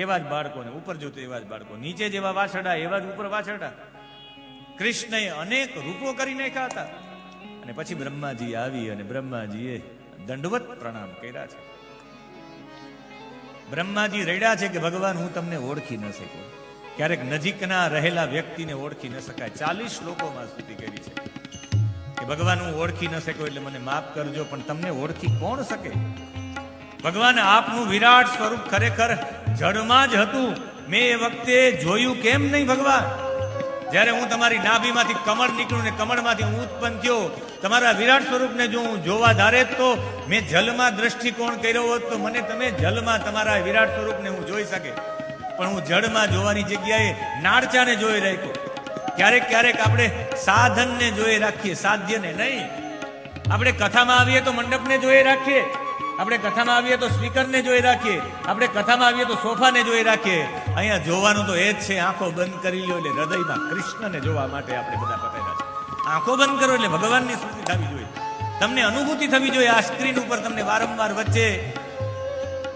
એવા જ બાળકોને, ઉપર જોતો એવા જ બાળકો. નીચે જેવા વાછડા એવા જ ઉપર વાછડા. કૃષ્ણએ અનેક રૂપો કરી નાખ્યા હતા. અને પછી બ્રહ્માજી આવી અને બ્રહ્માજીએ દંડવત પ્રણામ કર્યા છે. બ્રહ્માજી રડ્યા છે કે ભગવાન હું તમને ઓળખી ન શકું. ક્યારેક નજીકના રહેલા વ્યક્તિને ઓળખી ન શકાય. 40 લોકોમાં સ્તુતિ કરી છે કે ભગવાન હું ઓળખી ન શક્યો એટલે મને માફ કરજો, પણ તમને ઓળખી કોણ શકે? ભગવાન આપનું વિરાટ સ્વરૂપ ખરેખર જળમાં જ હતું. મેં એ વખતે જોયું કેમ નહીં ભગવાન? જ્યારે હું તમારી નાભીમાંથી કમળ નીકળ્યું ને કમળમાંથી હું ઉત્પન્ન થયો, તમારા વિરાટ સ્વરૂપને જો હું જોવા ધારે તો મેં જલમાં દ્રષ્ટિકોણ કર્યો હોત તો મને તમે જલમાં તમારા વિરાટ સ્વરૂપને હું જોઈ શકે. પણ હું જળમાં જોવાની જગ્યાએ નાળચાને જોઈ રાખ્યો. ક્યારેક ક્યારેક આપણે સાધનને જોઈ રાખીએ, સાધ્યને નહીં. આપણે કથામાં આવીએ તો મંડપને જોઈ રાખીએ, આપણે કથામાં આવીએ તો સ્પીકરને જોઈ રાખીએ, આપણે કથામાં આવીએ તો સોફાને જોઈ રાખીએ. અહીંયા જોવાનું તો એ જ છે. આંખો બંધ કરી લો એટલે હૃદયમાં કૃષ્ણને જોવા માટે આપણે બધા પટેલા છે. આંખો બંધ કરો એટલે ભગવાનની સ્મૃતિ થવી જોઈએ, તમને અનુભૂતિ થવી જોઈએ. આ સ્ક્રીન ઉપર તમને વારંવાર વચ્ચે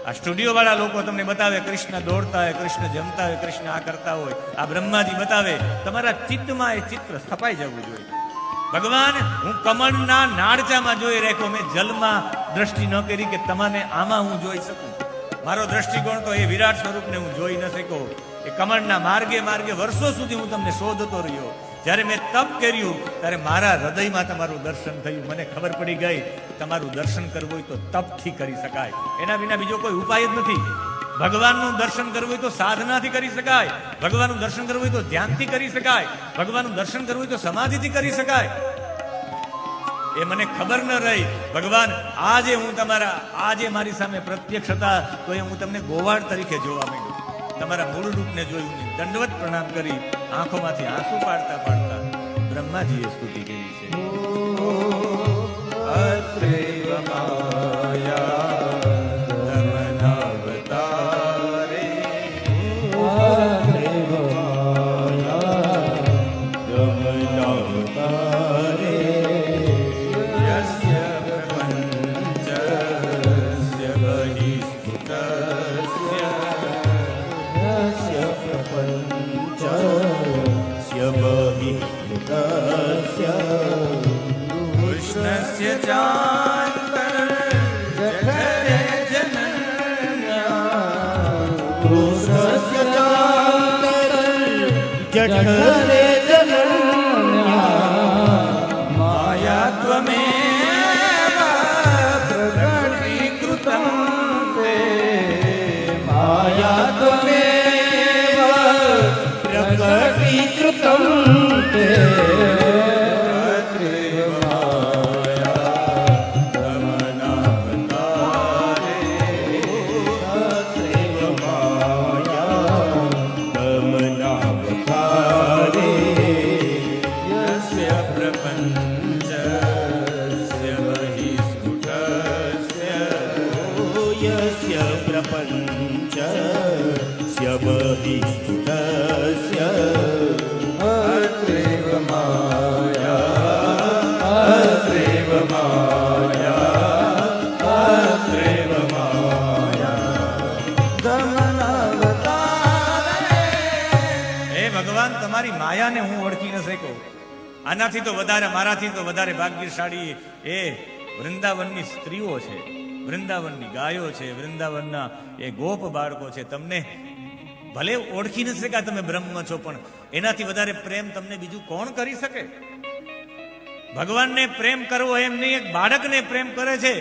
આ સ્ટુડિયો વાળા લોકો તમને બતાવે કૃષ્ણ દોડતા હોય, કૃષ્ણ જમતા હોય, કૃષ્ણ આ કરતા હોય. આ બ્રહ્માજી બતાવે. તમારા ચિત્તમાં એ ચિત્ર સ્થપાઈ જવું જોઈએ. ભગવાન હું કમળના નાળચામાં જોઈ રાખ્યો, મેં જલમાં દ્રષ્ટિ ન કરી કે તમને આમાં હું જોઈ શકું. મારો દ્રષ્ટિકોણ તો એ વિરાટ સ્વરૂપને હું જોઈ ન શક્યો. એ કમળના માર્ગે માર્ગે વર્ષો સુધી હું તમને શોધતો રહ્યો. જ્યારે મેં તપ કર્યું ત્યારે મારા હૃદયમાં તમારું દર્શન થયું. મને ખબર પડી ગઈ તમારું દર્શન કરવું હોય તો તપથી કરી શકાય, એના વિના બીજો કોઈ ઉપાય જ નથી. ભગવાનનું દર્શન કરવું હોય તો સાધનાથી કરી શકાય, ભગવાનનું દર્શન કરવું હોય તો ધ્યાનથી કરી શકાય, ભગવાનનું દર્શન કરવું હોય તો સમાધિથી કરી શકાય. એ મને ખબર ન રહી. ભગવાન આજે હું તમારા આજે મારી સામે પ્રત્યક્ષ હતા તો એ હું તમને ગોવાળ તરીકે જોવા માંડ્યો. તમારા મૂળ રૂપને જોયું, દંડવત પ્રણામ કરી આંખોમાંથી આંસુ પાડતા પાડતા બ્રહ્માજીએ સ્તુતિ કરી છે. અત્રેવ માયા દમનાવતારે, અત્રેવ માયા દમનાવતારે, યસ્ય પ્રપંચસ્ય બહિસ્ફુટસ્ય, યસ્ય પ્રપંચસ્ય બહિસ્ફુટસ્ય, કૃષ્ણસ્ય ચાંતરજઠરે જનન્યા, કૃષ્ણસ્ય ચાંતરજઠરે જનન્યા, માયાત્વમેવ પ્રકટીકૃતં તે, માયાત્વમેવ પ્રકટીકૃતં તે, અત્રેવ માયા દમનાવતારે, અત્રેવ માયા દમનાવતારે, યસ્ય પ્રપંચસ્ય બહિસ્ફુટસ્ય, યસ્ય પ્રપંચસ્ય બહિસ્ફુટસ્ય, અત્રેવ માયા, અત્રેવ માયા, અત્રેવ માયા દમનાવતારે. હે ભગવાન, તમારી માયાને હું ઓળખી ન શક્યો. આનાથી તો વધારે, મારાથી તો વધારે ભાગ્યશાળી એ વૃંદાવનની સ્ત્રીઓ છે, વૃંદાવનની ગાયો છે, વૃંદાવનના એ ગોપ બાળકો છે. તમને ભલે ઓળખી ન શક્યા તમે બ્રહ્મ છો, પણ એનાથી વધારે પ્રેમ તમને બીજું કોણ કરી શકે? ભગવાનને પ્રેમ કરવો એમ નહીં, એક બાળકને પ્રેમ કરે છે.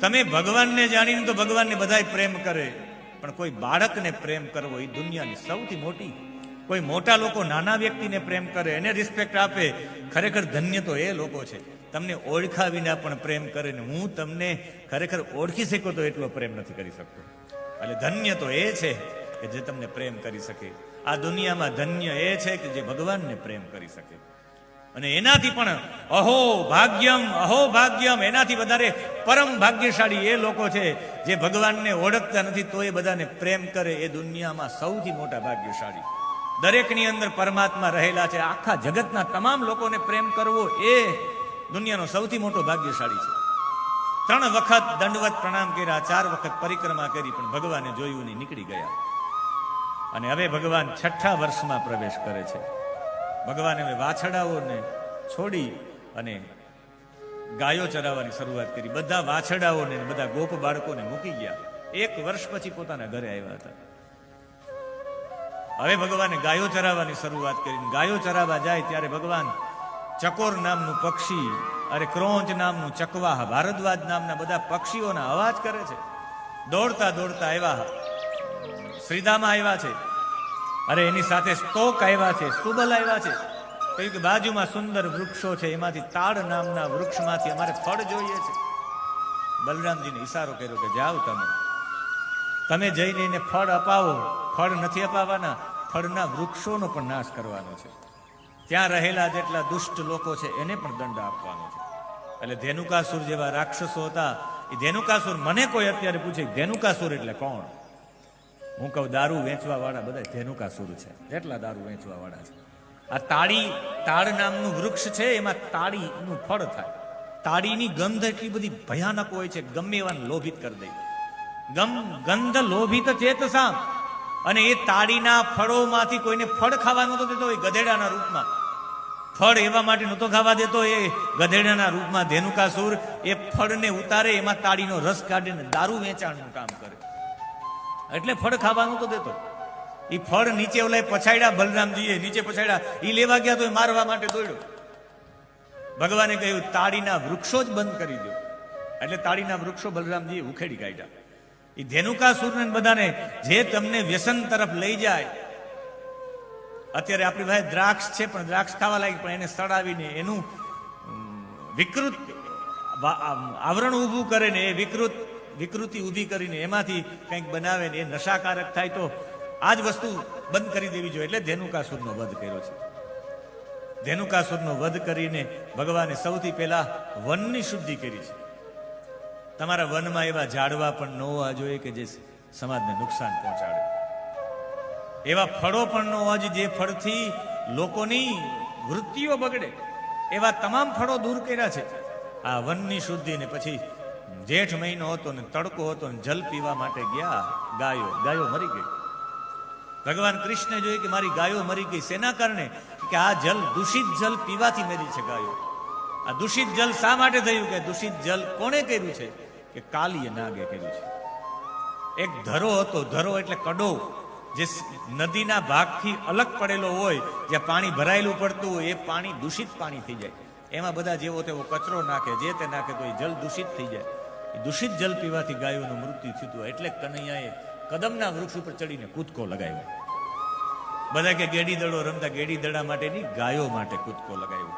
તમે ભગવાનને જાણીને તો ભગવાનને બધાય પ્રેમ કરે, પણ કોઈ બાળકને પ્રેમ કરવો એ દુનિયાની સૌથી મોટી. કોઈ મોટા લોકો નાના વ્યક્તિને પ્રેમ કરે, એને રિસ્પેક્ટ આપે, ખરેખર ધન્ય તો એ લોકો છે. તમને ઓળખા વિના પણ પ્રેમ કરે ને હું તમને ખરેખર ઓળખી શકો તો એટલો પ્રેમ નથી કરી શકતો. એટલે ધન્ય તો એ છે કે જે તમને પ્રેમ કરી શકે. આ દુનિયામાં ધન્ય એ છે કે જે ભગવાનને પ્રેમ કરી શકે. અને એનાથી પણ અહો ભાગ્યમ, એનાથી વધારે પરમ ભાગ્યશાળી એ લોકો છે જે ભગવાનને ઓળખતા નથી તો એ બધાને પ્રેમ કરે. એ દુનિયામાં સૌથી મોટા ભાગ્યશાળી. દરેકની અંદર પરમાત્મા રહેલા છે. આખા જગતના તમામ લોકોને પ્રેમ કરવો એ દુનિયાનો સૌથી મોટો ભાગ્યશાળી છે. 3 વખત દંડવત પ્રણામ કર્યા, 4 વખત પરિક્રમા કરી, પણ ભગવાને જોયું નહીં, નીકળી ગયા. અને હવે ભગવાન 6થા વર્ષમાં પ્રવેશ કરે છે. ભગવાન હવે વાછડાઓને છોડી અને ગાયો ચરાવવાની શરૂઆત કરી. બધા વાછડાઓને બધા ગોપ બાળકોને મૂકી ગયા. 1 વર્ષ પછી પોતાના ઘરે આવ્યા હતા. હવે ભગવાને ગાયો ચરાવવાની શરૂઆત કરી. ગાયો ચરાવવા જાય ત્યારે ભગવાન ચકોર નામનું પક્ષી, અરે ક્રોંચ નામનું ચકવાહ, ભારદ્વાજ નામના બધા પક્ષીઓના અવાજ કરે છે. દોડતા દોડતા આવ્યા, શ્રીધામા આવ્યા છે. અરે એની સાથે સ્તોક આવ્યા છે, સુબલ આવ્યા છે. કહ્યું કે બાજુમાં સુંદર વૃક્ષો છે, એમાંથી તાડ નામના વૃક્ષમાંથી અમારે ફળ જોઈએ છે. બલરામજીને ઈશારો કર્યો કે જાઓ તમે જઈને એને ફળ અપાવો. ફળ નથી અપાવવાના, ફળના વૃક્ષોનો પણ નાશ કરવાનો છે. ત્યાં રહેલા જેટલા દુષ્ટ લોકો છે એને પણ દંડ આપવાનો છે. એટલે ધેનુકાસુર જેવા રાક્ષસો હતા. એ ધેનુકાસુર, મને કોઈ અત્યારે પૂછે ધેનુકાસુર એટલે કોણ, હું કહું દારૂ વેચવા વાળા બધા ધેનુકાસુર છે. જેટલા દારૂ વેચવા વાળા છે. આ તાડ નામનું વૃક્ષ છે, એમાં તાડીનું ફળ થાય. તાડીની ગંધ એટલી બધી ભયાનક હોય છે, ગમે એવાને લોભિત કરી દે. ગંધ લોભિત ચેતસા. અને એ તાડીના ફળોમાંથી કોઈને ફળ ખાવા નહોતો દેતો. એ ગધેડાના રૂપમાં ફળ એવા માટે નહોતો ખાવા દેતો. એ ગધેડાના રૂપમાં ધેનુકાસુર એ ફળને ઉતારે, એમાં તાડીનો રસ કાઢીને દારૂ વેચાણનું કામ કરે. એટલે ફળ ખાવા નહોતો દેતો. એ ફળ નીચે ઓલા પછાડ્યા, બલરામજીએ નીચે પછાડ્યા, એ લેવા ગયા તો એ મારવા માટે દોડ્યો. ભગવાને કહ્યું તાળીના વૃક્ષો જ બંધ કરી દો. એટલે તાળીના વૃક્ષો બલરામજીએ ઉખેડી કાઢ્યા. એ ધેનુકાસુરને બધાને જે તમને વ્યસન તરફ લઈ જાય. અત્યારે આપણી પાસે દ્રાક્ષ છે, પણ દ્રાક્ષ ખાવા લાગી, પણ એને સડાવીને એનું વિકૃત આવરણ ઊભું કરે ને, એ વિકૃતિ ઊભી કરીને એમાંથી કંઈક બનાવે ને એ નશાકારક થાય, તો આ જ વસ્તુ બંધ કરી દેવી જોઈએ. એટલે ધેનુકાસુરનો વધ કર્યો છે. ધેનુકાસુરનો વધ કરીને ભગવાને સૌથી પહેલા વનની શુદ્ધિ કરી છે. તમારા વનમાં એવા ઝાડવા પણ ન હોવા જોઈએ કે જે સમાજને નુકસાન પહોંચાડે. એવા ફળો પણ ન હોવા જોઈએ જે ફળથી લોકોની વૃત્તિઓ બગડે. એવા તમામ ફળો દૂર કર્યા છે. આ વનની શુદ્ધિ ને પછી જેઠ મહિનો હતો ને તડકો હતો ને જલ પીવા માટે ગયા. ગાયો મરી ગઈ. ભગવાન કૃષ્ણે જોયું કે મારી ગાયો મરી ગઈ. શેના કારણે? કે આ જલ દૂષિત જલ પીવાથી મરી છે ગાયો. આ દૂષિત જલ શા માટે થયું? કે દૂષિત જલ કોણે કર્યું છે? કે કાલીય નાગે કર્યું છે. એક ધરો હતો. ધરો એટલે કડો, જે નદીના ભાગથી અલગ પડેલો હોય, જ્યાં પાણી ભરાયેલું પડતું હોય, એ પાણી દૂષિત પાણી થઈ જાય. એમાં બધા જેવો તેવો કચરો નાખે, જે તે નાખે તો એ જલ દૂષિત થઈ જાય. એ દૂષિત જલ પીવાથી ગાયોનું મૃત્યુ થયું. એટલે કનૈયાએ કદમના વૃક્ષ ઉપર ચડીને કૂદકો લગાવ્યો. બધા કે ગેડી દડો રમતા, ગેડી દડા માટે નહીં, ગાયો માટે કૂદકો લગાવ્યો.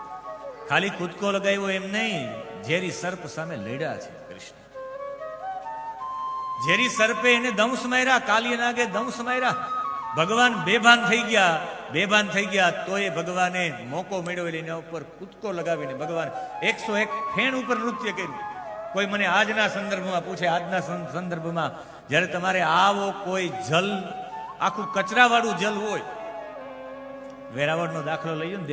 ખાલી કૂદકો લગાવ્યો એમ નહીં, ઝેરી સર્પ સામે લડ્યા છે કૃષ્ણ. ઝેરી સર્પે એને દંશ માર્યા, કાલિય નાગે દંશ માર્યા. ભગવાન બેભાન થઈ ગયા તો એ ભગવાને મોકો મેળવ્યો, એના ઉપર કૂદકો લગાવીને ભગવાન 101 ફેણ ઉપર નૃત્ય કર્યું. કોઈ મને આજના સંદર્ભમાં પૂછે, આજના સંદર્ભમાં જ્યારે તમારે આવો કોઈ જલ, આખું કચરાવાળું જલ હોય, વેરાવળનો દાખલો લઈએ ને,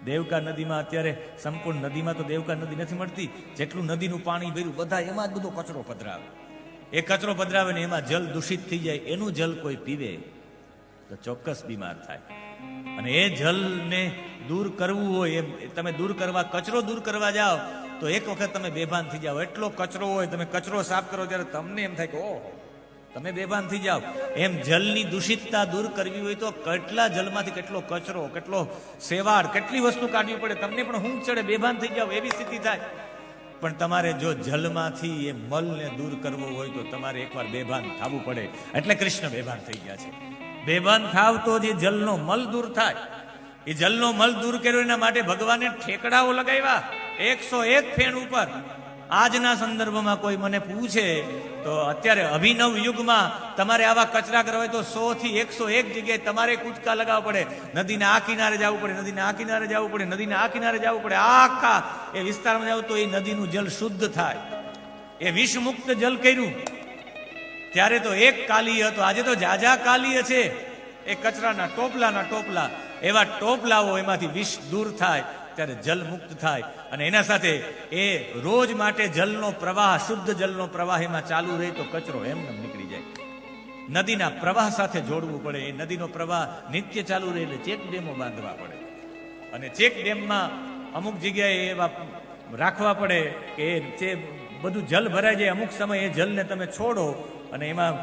દેવકા નદીમાં અત્યારે સંપૂર્ણ નદીમાં તો દેવકા નદી નથી મળતી. જેટલું નદીનું પાણી ભર્યું બધા એમાં જ બધો કચરો પધરાવે. એ કચરો પધરાવે ને એમાં જલ દૂષિત થઈ જાય. એનું જલ કોઈ પીવે તો ચોક્કસ બીમાર થાય. અને એ જલને દૂર કરવું હોય, એમ તમે દૂર કરવા, કચરો દૂર કરવા જાઓ તો એક વખત તમે બેભાન થઈ જાઓ. એટલો કચરો હોય, તમે કચરો સાફ કરો ત્યારે તમને એમ થાય કે ઓહો, તમે બેભાન થઈ જાઓ. એમ જલની દૂષિતતા દૂર કરવી હોય તો કેટલા જલમાંથી કેટલો કચરો, કેટલો સેવાળ, કેટલી વસ્તુ કાઢવી પડે. તમને પણ ઊંઘ ચડે, બેભાન થઈ જાઓ, એવી સ્થિતિ થાય. પણ તમારે જો જલમાંથી એ મલને દૂર કરવો હોય તો તમારે એકવાર બેભાન થવું પડે. એટલે કૃષ્ણ બેભાન થઈ ગયા છે. બેભાન થાવ તો જે જલનો મલ દૂર થાય. એ જલનો મલ દૂર કર્યો એના માટે ભગવાને ઠેકડાઓ લગાવ્યા 101 ફેણ ઉપર. આજના સંદર્ભમાં કોઈ મને પૂછે તો અત્યારે અભિનવ યુગમાં તમારે આવા કચરા કરવા હોય તો 100 થી 101 જગ્યાએ તમારે કૂદકા લગાવવા પડે. નદીના આ કિનારે જવું પડે, નદીના આ કિનારે જવું પડે, નદીના આ કિનારે જવું પડે. આખા એ વિસ્તારમાં જાવ તો એ નદીનું જલ શુદ્ધ થાય. એ વિષમુક્ત જલ કર્યું. ત્યારે તો એક કાલીય હતો, આજે તો જાજા કાલીય છે. એ કચરાના ટોપલા એવા ટોપલાઓ, એમાંથી વિષ દૂર થાય ત્યારે જલ મુક્ત થાય. અને એના સાથે એ રોજ માટે જલનો પ્રવાહ, શુદ્ધ જલનો પ્રવાહ એમાં ચાલુ રહે તો કચરો એમને નીકળી જાય. નદીના પ્રવાહ સાથે જોડવું પડે. એ નદીનો પ્રવાહ નિત્ય ચાલુ રહે એટલે ચેક ડેમો બાંધવા પડે. અને ચેક ડેમમાં અમુક જગ્યાએ એવા રાખવા પડે કે જે બધું જલ ભરાઈ જાય. અમુક સમય એ જલને તમે છોડો અને એમાં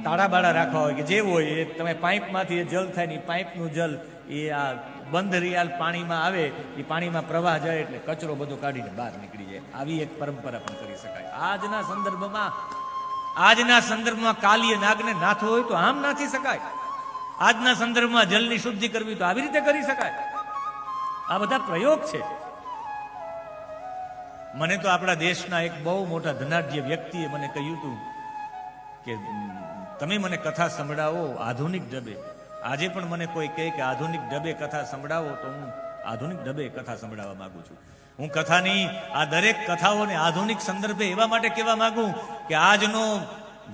તાળાબાળા રાખવા હોય કે જે હોય એ તમે પાઇપમાંથી એ જલ થાય ને, પાઇપનું જલ એ આ બંધ રિયાલ પાણીમાં આવે, એ પાણીમાં પ્રવાહ જાય એટલે કચરો બધો કાઢીને બહાર નીકળી જાય. આવી એક પરંપરા પણ કરી શકાય. આજના સંદર્ભમાં કાલીય નાગને નાથવો હોય તો આમ નાથી શકાય. આજના સંદર્ભમાં જલની શુદ્ધિ કરવી તો આવી રીતે કરી શકાય. આ બધા પ્રયોગ છે. મને તો આપણા દેશના એક બહુ મોટા ધનાઢ્ય વ્યક્તિએ મને કહ્યું હતું કે તમે મને કથા સંભળાવો આધુનિક ઢબે. આજે પણ મને કોઈ કહે કે આધુનિક ઢબે કથા સંભળાવો તો હું આધુનિક ઢબે કથા સંભળાવવા માંગુ છું. હું કથાની આ દરેક કથાઓને આધુનિક સંદર્ભે એવા માટે કહેવા માંગુ કે આજનો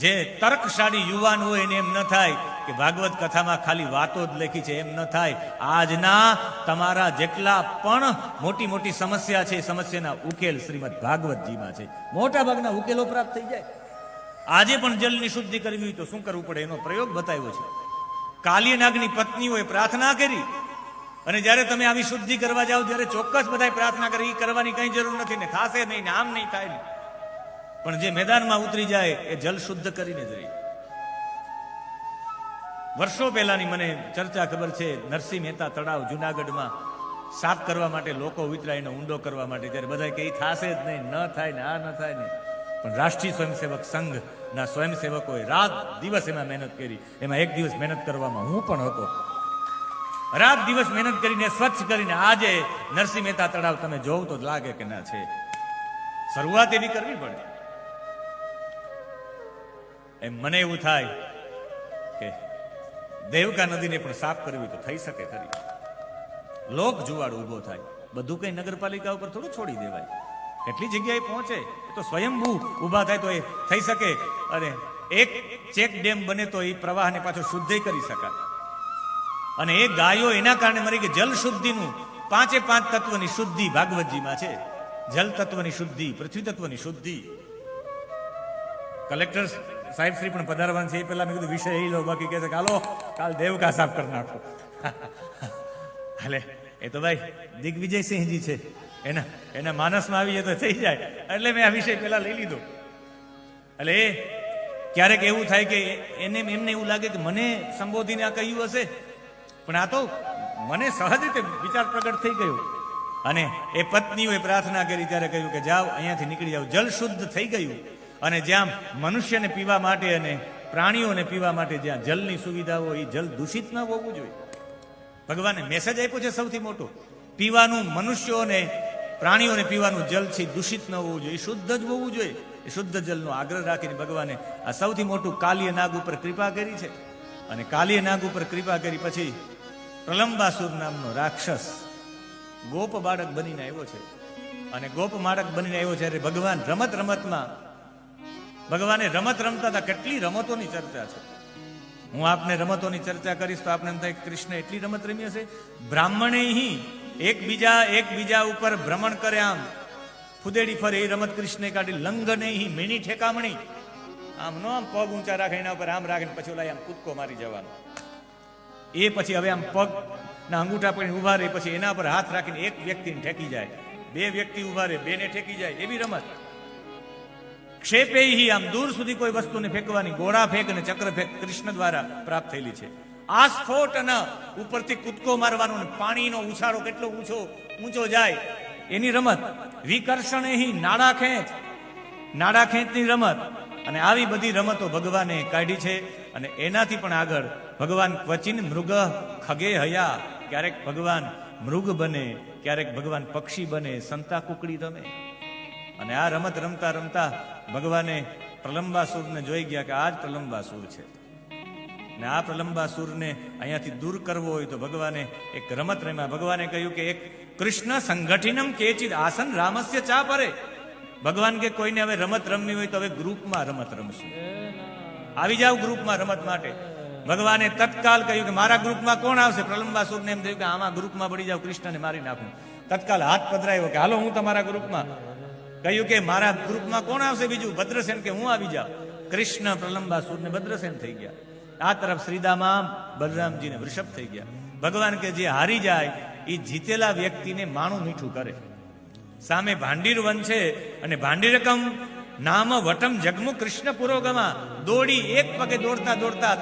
જે તર્કશાળી યુવાન હોય એને એમ ન થાય કે ભાગવત કથામાં ખાલી વાતો જ લખી છે, એમ ન થાય. આજના તમારા જેટલા પણ મોટી મોટી સમસ્યા છે, સમસ્યાના ઉકેલ શ્રીમદ ભાગવતજીમાં છે. મોટા ભાગના ઉકેલો પ્રાપ્ત થઈ જાય. આજે પણ જલની શુદ્ધિ કરવી હોય તો શું કરવું પડે એનો પ્રયોગ બતાવ્યો છે. કાલિય નાગની પત્નીઓએ પ્રાર્થના કરી, અને જ્યારે તમે આવી શુદ્ધિ કરવા જાઓ ત્યારે ચોક્કસ બધાએ પ્રાર્થના કરી. કરવાની કઈ જરૂર નથી ને, થાશે નહીં ને, આમ નહીં થાય ને. પણ જે મેદાનમાં ઉતરી જાય એ જલ શુદ્ધ કરીને જ રહી. વર્ષો પહેલાની મને ચર્ચા ખબર છે. નરસિંહ મહેતા તળાવ જુનાગઢમાં સાફ કરવા માટે લોકો વિતરાઈને ઊંડો કરવા માટે, ત્યારે બધા કે થશે જ નહીં, ન થાય ને આ ન થાય ને, પણ રાષ્ટ્રીય સ્વયંસેવક સંઘના સ્વયંસેવકોએ રાત દિવસ એમાં મહેનત કરી. એમાં એક દિવસ મહેનત કરવામાં હું પણ હતો. રાત દિવસ મહેનત કરીને સ્વચ્છ કરીને આજે નરસિંહ મહેતા તળાવ તમે જોવ તો લાગે કે ના છે. શરૂઆત એવી કરવી પડે. એમ મને એવું થાય કે દેવકા નદીને પણ સાફ કરવી તો થઈ શકે ખરી. લોક જુવાળ ઉભો થાય. બધું કઈ નગરપાલિકા ઉપર થોડું છોડી દેવાય. કેટલી જગ્યાએ પહોંચે એ તો સ્વયંભૂ ઉભા થાય તો એ થઈ શકે. અને એક ચેક ડેમ બને તો એ પ્રવાહને પાછો શુદ્ધ કરી શકાય. અને એ ગાયો એના કારણે મરી ગઈ. જલ શુદ્ધિનું 5 તત્વની શુદ્ધિ ભાગવતજીમાં છે. જલ તત્વની શુદ્ધિ, પૃથ્વી તત્વની શુદ્ધિ. કલેક્ટર સાહેબ શ્રી પણ પધારવાના છે. એ પહેલા મેં કીધું વિષય એ લો, બાકી કહે છે કે હાલો કાલ દેવકા સાફ કરી નાખો. હાલે એ તો ભાઈ દિગ્વિજયસિંહજી છે, એના માનસમાં આવી જાય તો થઈ જાય. એટલે મેં આ વિષય પહેલા લઈ લીધો. એટલે એ ક્યારેક એવું થાય કે એમને એવું લાગે કે મને સંબોધીને આ કહ્યું હશે, પણ આ તો મને સહજ રીતે વિચાર પ્રગટ થઈ ગયો. અને એ પત્નીઓએ પ્રાર્થના કરી ત્યારે કહ્યું કે જાઓ અહીંયાથી નીકળી જાઓ. જલ શુદ્ધ થઈ ગયું. અને જ્યાં મનુષ્યને પીવા માટે અને પ્રાણીઓને પીવા માટે જ્યાં જલની સુવિધા હોય એ જલ દૂષિત ન હોવું જોઈએ. ભગવાને મેસેજ આપ્યો છે સૌથી મોટો. પીવાનું મનુષ્યોને પ્રાણીઓને પીવાનું જલ છે દૂષિત ન હોવું જોઈએ, શુદ્ધ જ હોવું જોઈએ. એ શુદ્ધ જલનો આગ્રહ રાખીને ભગવાને આ સૌથી મોટું કાલિય નાગ ઉપર કૃપા કરી છે. અને કાલિય નાગ ઉપર કૃપા કરી પછી પ્રલંબાસુર નામનો રાક્ષસ ગોપ બાળક બનીને આવ્યો છે. અને ગોપ બાળક બનીને આવ્યો છે ત્યારે ભગવાન રમતમાં ભગવાને રમત રમતા હતા. કેટલી રમતોની ચર્ચા છે. હું આપને રમતોની ચર્ચા કરીશ તો આપને એમ થાય કૃષ્ણ એટલી રમત રમી હશે. બ્રાહ્મણે એકબીજા ઉપર ભ્રમણ કરે, આમ ફુદેડી ફરે એ રમત કૃષ્ણે કાઢી. લંઘને મીણી ઠેકામણી, આમ નો આમ પગ ઊંચા રાખે એના ઉપર આમ રાખીને પછી ઓલા આમ કૂદકો મારી જવાનો. એ પછી હવે આમ પગના અંગૂઠા પડીને ઉભા રહે, પછી એના પર હાથ રાખીને એક વ્યક્તિને ઠેકી જાય, 2 વ્યક્તિ ઉભા રહે, 2ને ઠેકી જાય, એવી રમત. ક્ષેપે આમ દૂર સુધી કોઈ વસ્તુને ફેંકવાની, ગોળા ફેંક અને ચક્ર ફેંક કૃષ્ણ દ્વારા પ્રાપ્ત થયેલી છે. આસ્ફોટ અને ઉપરથી કૂદકો મારવાનો, પાણીનો ઉછાળો કેટલો ઊંચો જાય એની રમત. વિકર્ષણ નાડા ખેંચની રમત. અને આવી બધી રમતો ભગવાને કાઢી છે. અને એનાથી પણ આગળ ભગવાન ક્વચિન મૃગ ખગે હયા, ક્યારેક ભગવાન મૃગ બને, ક્યારેક ભગવાન પક્ષી બને, સંતા કુકડી રમે. અને આ રમત રમતા રમતા ભગવાને પ્રલંબાસુરને જોઈ ગયા કે આ જ પ્રલંબાસુર છે. ને આ પ્રલંબાસુરને અહીંયાથી દૂર કરવો હોય તો ભગવાને એક રમત રમ્યા. ભગવાને કહ્યું કે એક કૃષ્ણ સંગઠિનમ કેચિદ આસન રામસ્ય ચા પરે. ભગવાન કે કોઈને હવે રમત રમવી હોય તો હવે ગ્રુપમાં રમત રમશું, આવી જાવ ગ્રુપમાં રમત માટે. ભગવાને તત્કાલ કહ્યું કે મારા ગ્રુપમાં કોણ આવશે. પ્રલંબાસુરને એમ થયું કે આમાં ગ્રુપમાં પડી જાવ, કૃષ્ણને મારી નાખું. તત્કાલ હાથ પધરાયો કે હાલો હું તમારા ગ્રુપમાં. કહ્યું કે મારા ગ્રુપમાં કોણ આવશે બીજું. ભદ્રસેન કે હું આવી જાઉં. કૃષ્ણ પ્રલંબાસુરને ભદ્રસેન થઈ ગયા. આ તરફ શ્રીદામા બલરામજીને વૃષભ થઈ ગયા. ભગવાન કે જે હારી જાય એ જીતેલા વ્યક્તિને માણું મીઠું કરે. સામે ભાંડીર વન છે અને ભાંડીરકમ નામ વટમ જગમુ કૃષ્ણ પુરોગમા. દોડી એક પગે દોડતા દોડતા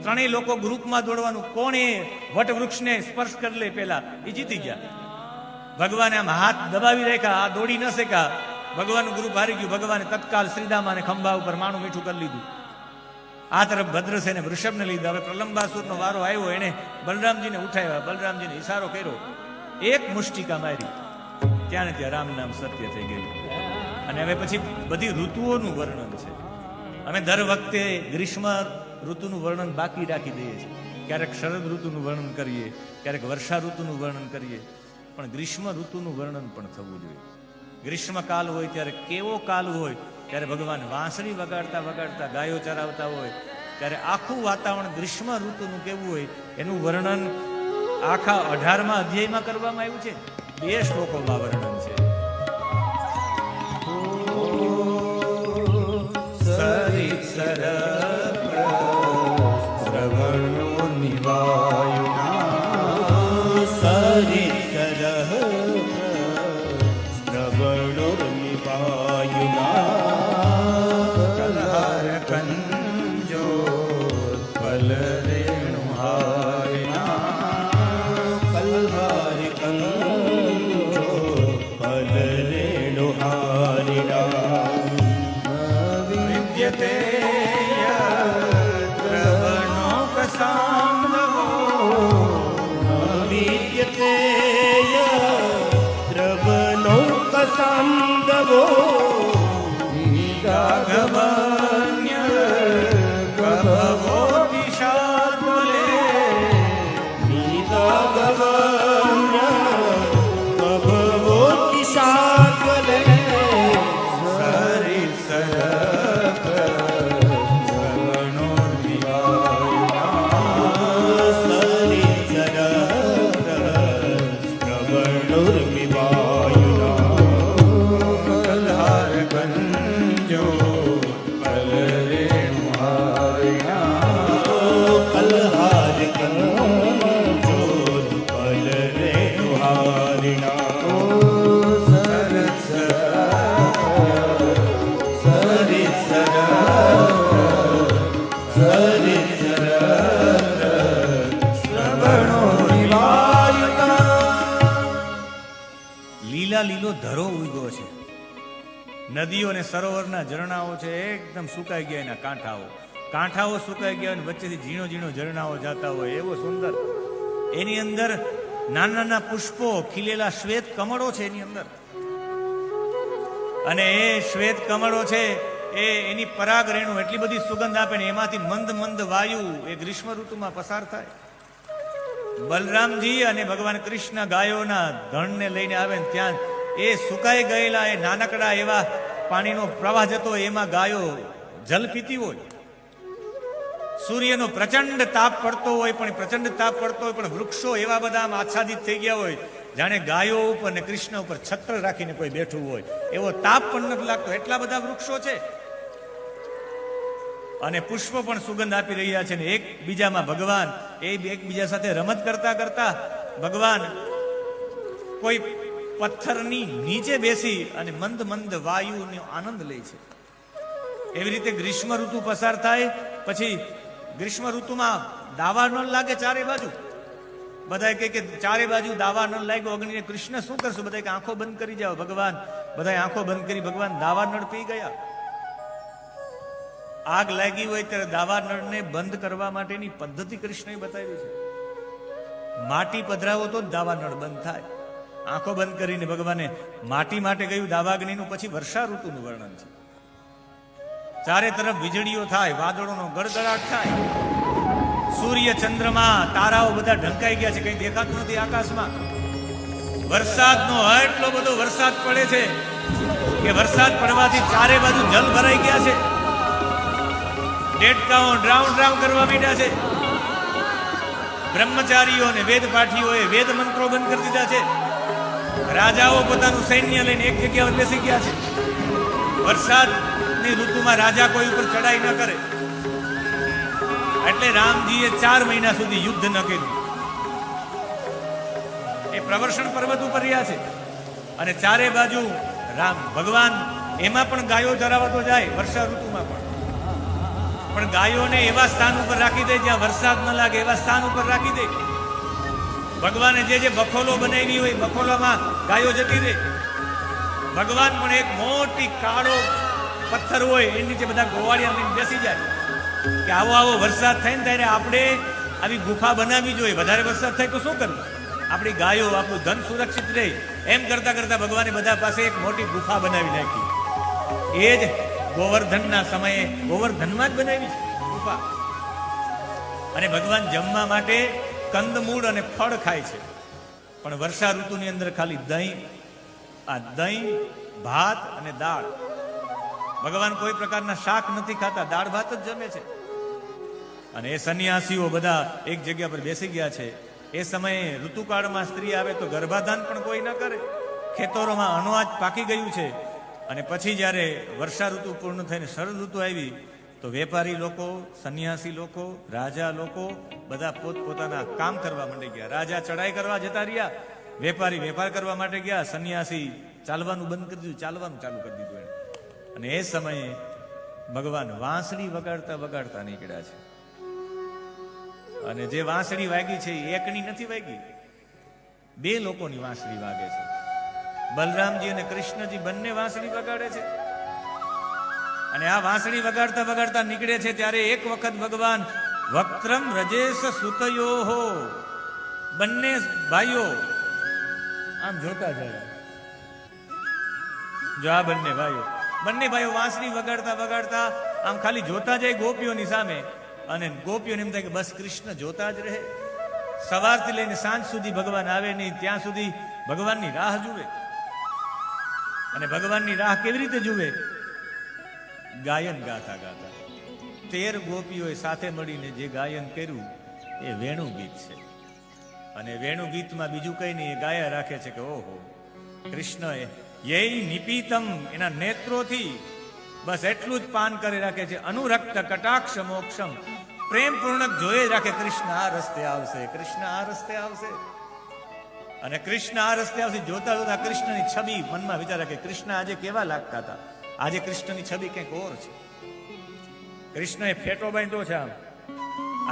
ત્રણેય લોકો ગ્રુપમાં દોડવાનું. કોણ એ વટવૃક્ષને સ્પર્શ કરી લે પેલા એ જીતી ગયા. ભગવાને આમ હાથ દબાવી રાખ્યા, આ દોડી ન શક્યા. ભગવાનનું ગ્રુપ હારી ગયું. ભગવાને તત્કાલ શ્રીદામાને ખંભા ઉપર માણું મીઠું કરી લીધું. આ તરફ ભદ્રસેને વૃષભને લીધા. હવે પ્રલંબાસુરનો વારો આવ્યો. એને બલરામજીને ઉઠાવ્યા, બલરામજીને ઈશારો કર્યો, એક મુષ્ટિકા મારી. ત્યાં ને ત્યાં રામ નામ સત્ય થઈ ગયું. અને હવે પછી બધી ઋતુઓનું વર્ણન છે. અમે દર વખતે ગ્રીષ્મ ઋતુનું વર્ણન બાકી રાખી દઈએ છીએ. ક્યારેક શરદ ઋતુનું વર્ણન કરીએ, ક્યારેક વર્ષા ઋતુનું વર્ણન કરીએ, પણ ગ્રીષ્મ ઋતુનું વર્ણન પણ થવું જોઈએ. ગ્રીષ્મકાલ હોય ત્યારે કેવો કાલ હોય, ત્યારે ભગવાન વાંસળી વગાડતા વગાડતા ગાયો ચરાવતા હોય, ત્યારે આખું વાતાવરણ ગ્રીષ્મ ઋતુનું કેવું હોય એનું વર્ણન આખા 18મા અધ્યાયમાં કરવામાં આવ્યું છે. 2 શ્લોકોમાં વર્ણન છે. સરિસર શ્રવણો નિવાયુના, સરિસર શ્રવણો નિવાયુના, કલહાર કંજો ફલ રે સાંદવો રાઘવન્ય પ્રભવો દિશાત્મલે ગવન્ય પ્રભવો કિશાકલે સરી સરક શ્રવણો સરી સરક શ્રવણુર્મિવાયુના કલહાર કંજો કલરે કલહાર કંજોર કલરે હારિણા સરી લીલા લીલો ધરો ઉગ્યો છે. નદીઓ અને સરોવરના ઝરણાઓ છે એકદમ સુકાઈ ગયા, એના કાંઠાઓ સુકાઈ ગયા અને વચ્ચેથી ઝીણો ઝીણો ઝરણાઓ જાતા હોય એવો સુંદર. એની અંદર નાના નાના પુષ્પો ખીલેલા શ્વેત કમળો છે એની અંદર, અને એ શ્વેત કમળો છે એ એની પરાગ રેણુ એટલી બધી સુગંધ આપે ને એમાંથી મંદ મંદ વાયુ એ ગ્રીષ્મ ઋતુમાં પસાર થાય. બલરામજી અને ભગવાન કૃષ્ણ ગાયોના ધણને લઈને આવે ને ત્યાં એ સુકાઈ ગયેલા એ નાનકડા એવા પાણીનો પ્રવાહ જતો હોય, એમાં ગાયો જલ પીતી હોય. સૂર્યનો પ્રચંડ તાપ પડતો હોય પણ વૃક્ષો એવા બધા આમ આચ્છાદિત થઈ ગયા હોય જાણે ગાયો ઉપર ને કૃષ્ણ ઉપર છત્ર રાખીને કોઈ બેઠું હોય, એવો તાપ પણ નથી લાગતો, એટલા બધા વૃક્ષો છે. અને પુષ્પો પણ સુગંધ આપી રહ્યા છે ને એકબીજામાં ભગવાન એકબીજા સાથે રમત કરતા કરતા ભગવાન કોઈ પથ્થરની નીચે બેસી અને મંદ મંદ વાયુનો આનંદ લે છે. એવી રીતે ગ્રીષ્મ ઋતુ પસાર થાય પછી ગ્રીષ્મ ઋતુમાં દાવા ન લાગે ચારે બાજુ. બધા કહે કે ચારે બાજુ દાવા ન લાગ્યો અગ્નિને, કૃષ્ણ શું કરશું? બધા કે આંખો બંધ કરી જાઓ. ભગવાન બધા આંખો બંધ કરી ભગવાન દાવા નળ પી ગયા. આગ લાગી હોય ત્યારે દાવા નળને બંધ કરવા માટેની પદ્ધતિ કૃષ્ણએ બતાવી છે. માટી પધરાવો તો જ દાવા નળ બંધ થાય. આંખો બંધ કરીને ભગવાને માટી માટે કહ્યું દાવાગ્નિનું. પછી વર્ષા ઋતુનું વર્ણન છે. ચારે તરફ વીજળીઓ થાય, વાદળોનો ગડગડાટ થાય, સૂર્ય ચંદ્રમા તારાઓ બધા ઢંકાઈ ગયા છે, કઈ દેખાતું નથી આકાશમાં. વરસાદનો એટલો બધો વરસાદ પડે છે કે વરસાદ પડવાથી ચારે બાજુ જલ ભરાઈ ગયા છે. દેડકાઓ ડ્રાઉં ડ્રાઉં કરવા માંડ્યા છે. બ્રહ્મચારીઓ અને વેદ પાઠીઓએ વેદ મંત્રો બંધ કરી દીધા છે. રાજાઓ પોતાનું સૈન્ય લઈને એક જગ્યા પર બેસી ગયા છે. વરસાદની ઋતુમાં રાજા કોઈ ઉપર ચડાઈ ન કરે એટલે રામજીએ 4 મહિના સુધી યુદ્ધ ન કર્યું. એ પ્રવર્ષણ પર્વત ઉપર રહ્યા છે અને ચારે બાજુ રામ ભગવાન એમાં પણ ગાયો ચરાવતો જાય વર્ષા ઋતુમાં પણ ગાયોને એવા સ્થાન ઉપર રાખી દે જ્યાં વરસાદ ન લાગે, એવા સ્થાન ઉપર રાખી દે. ભગવાને જે બખોલો બનાવી હોય બખોલામાં ગાયો જતી રહે. ભગવાન પણ એક મોટી કાળો પથ્થર હોય એની નીચે બધા ગોવાળિયા બેસી જાય કે આવો આવો વરસાદ થાય ને ત્યારે આપણે આવી ગુફા બનાવવી જોઈએ. વધારે વરસાદ થાય તો શું કરવું? આપણી ગાયો આપણું ધન સુરક્ષિત રહે. એમ કરતા કરતા ભગવાને બધા પાસે એક મોટી ગુફા બનાવી નાખી. એ જ ગોવર્ધનના સમયે ગોવર્ધનમાં જ બનાવી છે ગુફા. અને ભગવાન જમવા માટે કંદમૂળ અને ફળ ખાય છે. પણ વર્ષા ઋતુની અંદર ખાલી દહીં ભાત અને દાળ. ભગવાન કોઈ પ્રકારના શાક નથી ખાતા, દાળ ભાત જ જમે છે. અને એ સંન્યાસીઓ બધા એક જગ્યા પર બેસી ગયા છે. એ સમયે ઋતુકાળમાં સ્ત્રી આવે તો ગર્ભાધાન પણ કોઈ ન કરે. ખેતરોમાં અનાજ પાકી ગયું છે. અને પછી જ્યારે વર્ષા ઋતુ પૂર્ણ થઈને શરદ ઋતુ આવી તો વેપારી લોકો, સંન્યાસી લોકો, રાજા લોકો બધા પોતપોતાના કામ કરવા માંડી ગયા. રાજા ચડાઈ કરવા જતા રહ્યા, વેપારી વેપાર કરવા માટે ગયા, સંન્યાસી ચાલવાનું બંધ કરી દીધું, ચાલવાનું ચાલુ કરી દીધું એને. અને એ સમયે ભગવાન વાંસળી વગાડતા વગાડતા નીકળ્યા છે. અને જે વાંસળી વાગી છે એ એકની નથી વાગી, 2 લોકોની વાંસળી વાગે છે. બલરામજી અને કૃષ્ણજી બંને વાંસળી વગાડે છે. અને આ વાંસળી વગાડતા વગાડતા નીકળે છે ત્યારે એક વખત ભગવાન વક્ત્રમ રજેશ સુતયોહો, બંને ભાઈઓ આમ જોતા જાય. જો આ બંને ભાઈઓ વાંસળી વગાડતા વગાડતા આમ ખાલી જોતા જાય ગોપીઓની સામે, અને ગોપીઓને એમ થાય કે બસ કૃષ્ણ જોતા જ રહે. સવારથી લઈને સાંજ સુધી ભગવાન આવે નહીં, ત્યાં સુધી ભગવાનની રાહ જુએ. અને ભગવાનની રાહ કેવી રીતે જુએ? ગાયન ગાતા ગાતા. 13 ગોપીઓએ સાથે મળીને જે ગાયન કર્યું એ વેણુ ગીત છે. અને વેણુ ગીતમાં બીજું કઈ નહીં, એ ગાયા રાખે છે કે ઓહો કૃષ્ણએ યૈ નિપીતમ, એના નેત્રોથી બસ એટલું જ પાન કરી રાખે છે. અનુરક્ત કટાક્ષ મોક્ષમ, પ્રેમપૂર્ણક જોઈ રાખે કૃષ્ણ આ રસ્તે આવશે, કૃષ્ણ આ રસ્તે આવશે. અને કૃષ્ણ આ રસ્તે આવશે જોતા જોતા કૃષ્ણની છબી મનમાં વિચારે કે કૃષ્ણ આજે કેવા લાગતા હતા, આજે કૃષ્ણની છબી કંઈક ઓર છે. કૃષ્ણએ ફેટો બાંધ્યો છે.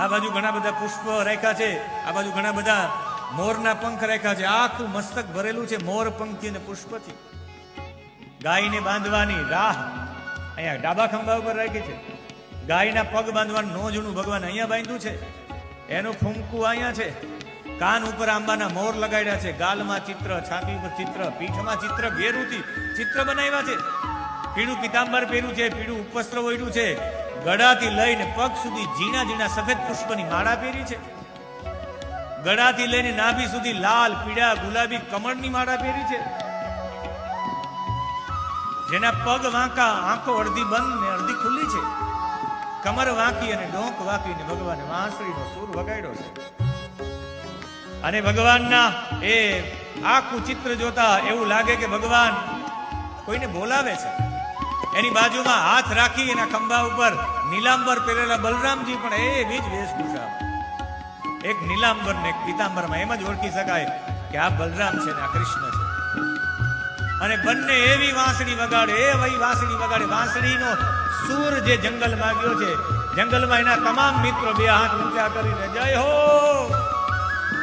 આ બાજુ ઘણા બધા પુષ્પ રાખ્યા છે, આ બાજુ ઘણા બધા મોરના પંખ રાખ્યા છે. આખું મસ્તક ભરેલું છે મોર પંખથી અને પુષ્પથી. ગાયને બાંધવાની રાહ અહીંયા ડાબા ખંભા ઉપર રાખી છે. ગાયના પગ બાંધવાનું નોજણું ભગવાન અહીંયા બાંધ્યું છે. એનું ફૂમકું અહીંયા છે. કાન ઉપર આંબાના મોર લગાડ્યા છે. ગાલમાં ચિત્ર, છાતી ઉપર ચિત્ર, પીઠમાં ચિત્ર, ઘેરુથી ચિત્ર બનાવ્યા છે. પીળું પિતાંબર પહેર્યું છે, પીળું ઉપવસ્ત્ર ઓઢ્યું છે. ગળાથી લઈને પગ સુધી ઝીણા ઝીણા સફેદ પુષ્પની માળા પહેરી છે. ગળાથી લઈને નાભી સુધી લાલ, પીળા, ગુલાબી કમળની માળા પહેરી છે. જેના પગ વાંકા, આંખો અડધી બંધ ને અડધી ખુલ્લી છે. કમર વાંકી અને ડોક વાંકીને ભગવાને વાંસળીનો સૂર વગાડ્યો છે. અને ભગવાનના એ આખું ચિત્ર જોતા એવું લાગે કે ભગવાન કોઈને બોલાવે છે. એની બાજુમાં હાથ રાખી એના ખંભા ઉપર નીલાંબર પહેરેલા બલરામજી પણ એવી જ વેશભૂષા, એક નીલાંબર ને એક પીતાંબરમાં. એમ જ ઓળખી શકાય કે આ બલરામ છે ને આ કૃષ્ણ છે. અને બંને એવી વાંસળી વગાડે, એવી વાંસળી વગાડે. વાંસળીનો સૂર જે જંગલમાં ગયો છે, જંગલમાં એના તમામ મિત્રો બે હાથ ઊંચા કરીને જય હો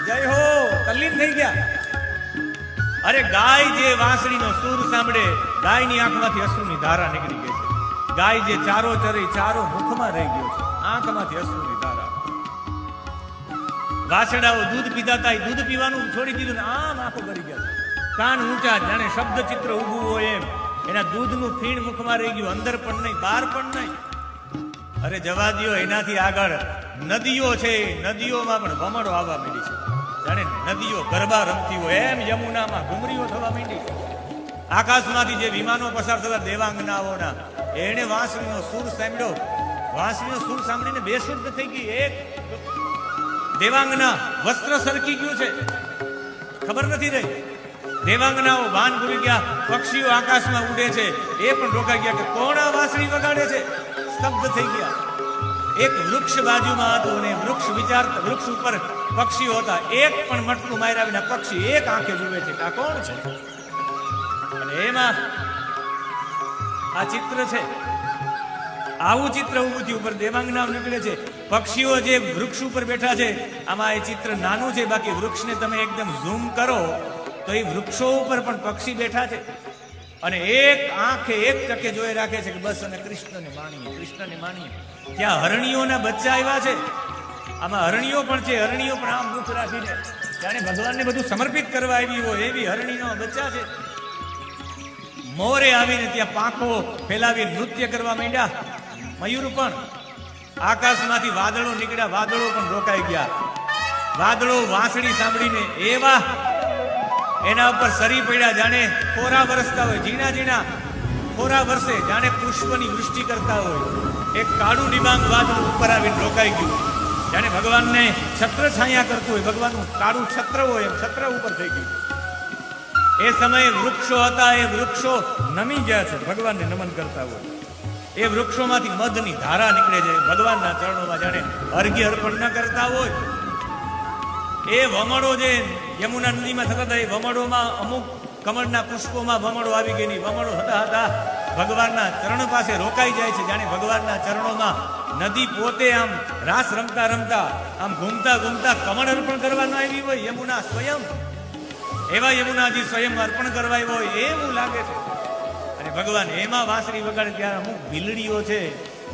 જય હો તલ્લીન થઈ ગયા. અરે ગાય જે વાંસળીનો સૂર સાંભળે, ગાયની આંખમાંથી અશ્રુની ધારા નીકળી ગઈ છે. ગાય જે ચારો ચરી, ચારો મુખમાં રહી ગયો છે, આંખમાંથી અશ્રુની ધારા. વાછડાઓ દૂધ પીતા હતા, દૂધ પીવાનું છોડી દીધું ને આમ આંખો ભરી ગયા છે. કાન ઊંચા, જાણે શબ્દ ચિત્ર ઊભું હોય એમ. એના દૂધનું ફીણ મુખમાં રહી ગયું, અંદર પણ નહીં, બહાર પણ નહીં. અરે જવા દ્યો, એનાથી આગળ નદીઓ છે, નદીઓમાં પણ ભમરો આવવા માંડી છે. જાણે નદીઓ ગરબા રમતી હોય એમ યમુનામાં ઘુમરીઓ થવા માંડી. આકાશમાંથી જે વિમાનો પસાર થતા દેવાંગનાઓના, એને વાંસળીનો સૂર સાંભળ્યો. વાંસળીનો સૂર સાંભળીને બેશુદ્ધ થઈ ગઈ. એક દેવાંગના વસ્ત્ર સરકી ગયું છે, ખબર નથી રહી. દેવાંગનાઓ ભાન ભૂલી ગયા. પક્ષીઓ આકાશમાં ઉડે છે એ પણ રોકાઈ ગયા કે કોણ આ વાંસળી વગાડે છે. સ્તબ્ધ થઈ ગયા. એક વૃક્ષ બાજુમાં હતું અને વૃક્ષ ઉપર પક્ષીઓ હતા. એક પણ મટકું માર્યા વિના પક્ષી એક આંખે જુએ છે કે આ કોણ છે. અને એમાં આ ચિત્ર છે. આવું ચિત્ર ઊભું થયું. ઉપર દેવાંગના નીકળે છે. પક્ષીઓ જે વૃક્ષ ઉપર બેઠા છે, આમાં એ ચિત્ર નાનું છે. બાકી વૃક્ષને તમે એકદમ ઝૂમ કરો તો એ વૃક્ષો ઉપર પણ પક્ષી બેઠા છે. અને એક આંખે એક ટકે જોઈ રાખે છે કે બસ અને કૃષ્ણને માણીએ, કૃષ્ણને માણીએ. ત્યાં હરણીઓના બચ્ચા આવ્યા છે. આમાં હરણીઓ પણ છે. હરણીઓ પણ આમ મુખ રાખીને જાણે ભગવાનને બધું સમર્પિત કરવા આવી હોય એવી હરણીનો બચ્ચા છે. મોરે આવીને ત્યાં પાંખો ફેલાવી નૃત્ય કરવા માંડ્યા. મયુર પણ. આકાશમાંથી વાદળો નીકળ્યા, વાદળો પણ રોકાઈ ગયા. વાદળો વાંસળી સાંભળીને એવા એના ઉપર સરી પડ્યા જાણે ખોરા વરસતા હોય. ઝીણા ઝીણા ખોરા વરસે જાણે પુષ્પની વૃષ્ટિ કરતા હોય. એક કાળું ડિબાંગ વાદળ ઉપર આવીને રોકાઈ ગયું. જાણે ભગવાનને છત્ર છાયા કરતું હોય, ભગવાનનું કાળું છત્ર હોય એમ છત્ર ઉપર થઈ ગયું. એ સમયે વૃક્ષો હતા, એ વૃક્ષો નમી ગયા છે, ભગવાનને નમન કરતા હોય. એ વૃક્ષોમાંથી મધની ધારા નીકળે છે. ભગવાનના ચરણોમાં જાણે અર્ઘ્ય અર્પણ ન કરતા હોય. એ વમળો જે યમુના નદીમાં થતા હતા, એ વમળોમાં અમુક કમળના પુષ્પોમાં વમળો આવી ગયેલી. વમળો હતા હતા ભગવાનના ચરણ પાસે રોકાઈ જાય છે. જાણે ભગવાનના ચરણોમાં નદી પોતે આમ રાસ રમતા રમતા આમ ઘૂમતા ઘૂમતા કમળ અર્પણ કરવાનું આવી હોય. યમુના સ્વયં એવા યમુનાજી સ્વયં અર્પણ કરવા હોય એવું લાગે છે. અને ભગવાન એમાં વાંસળી વગાડે ત્યારે અમુક ભીલડીઓ છે,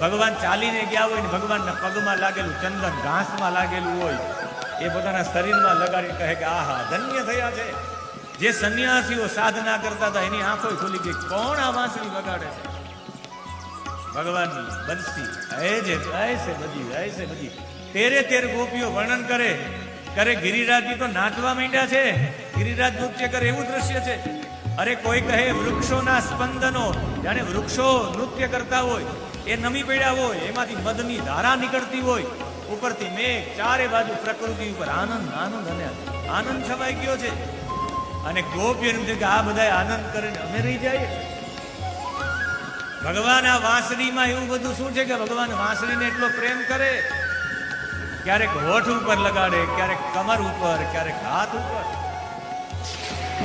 ભગવાન ચાલીને ગયા હોય ને ભગવાનના પગમાં લાગેલું ચંદન ઘાસમાં લાગેલું હોય એ પોતાના શરીરમાં લગાડી કહે કે આહા ધન્ય થયા છે. જે સંન્યાસીઓ સાધના કરતા હતા એની આંખો ખુલી ગઈ. કોણ આ વાંસળી વગાડે છે? ભગવાનની બંસી. ऐसे બધી તેરે તેર ગોપીઓ વર્ણન કરે ગિરિરાજજી તો નાચવા માંડ્યા છે. ગિરિરાજ નૃત્ય કરે એવું દ્રશ્ય છે. અરે કોઈ કહે વૃક્ષોના સ્પંદનો, જાણે વૃક્ષો નૃત્ય કરતા હોય, એ નમી પડ્યા હોય, એમાંથી મધની ધારા નીકળતી હોય, ઉપરથી મેઘ, ચારે બાજુ પ્રકૃતિ ઉપર આનંદ અને આનંદ છવાઈ ગયો છે. અને ગોપીઓ કે આ બધા આનંદ કરીને અમે રહી જાય. ભગવાન આ વાંસળીમાં એવું બધું શું છે કે ભગવાન વાંસળીને એટલો પ્રેમ કરે, ક્યારેક હોઠ ઉપર લગાડે, ક્યારેક કમર ઉપર, ક્યારેક હાથ ઉપર.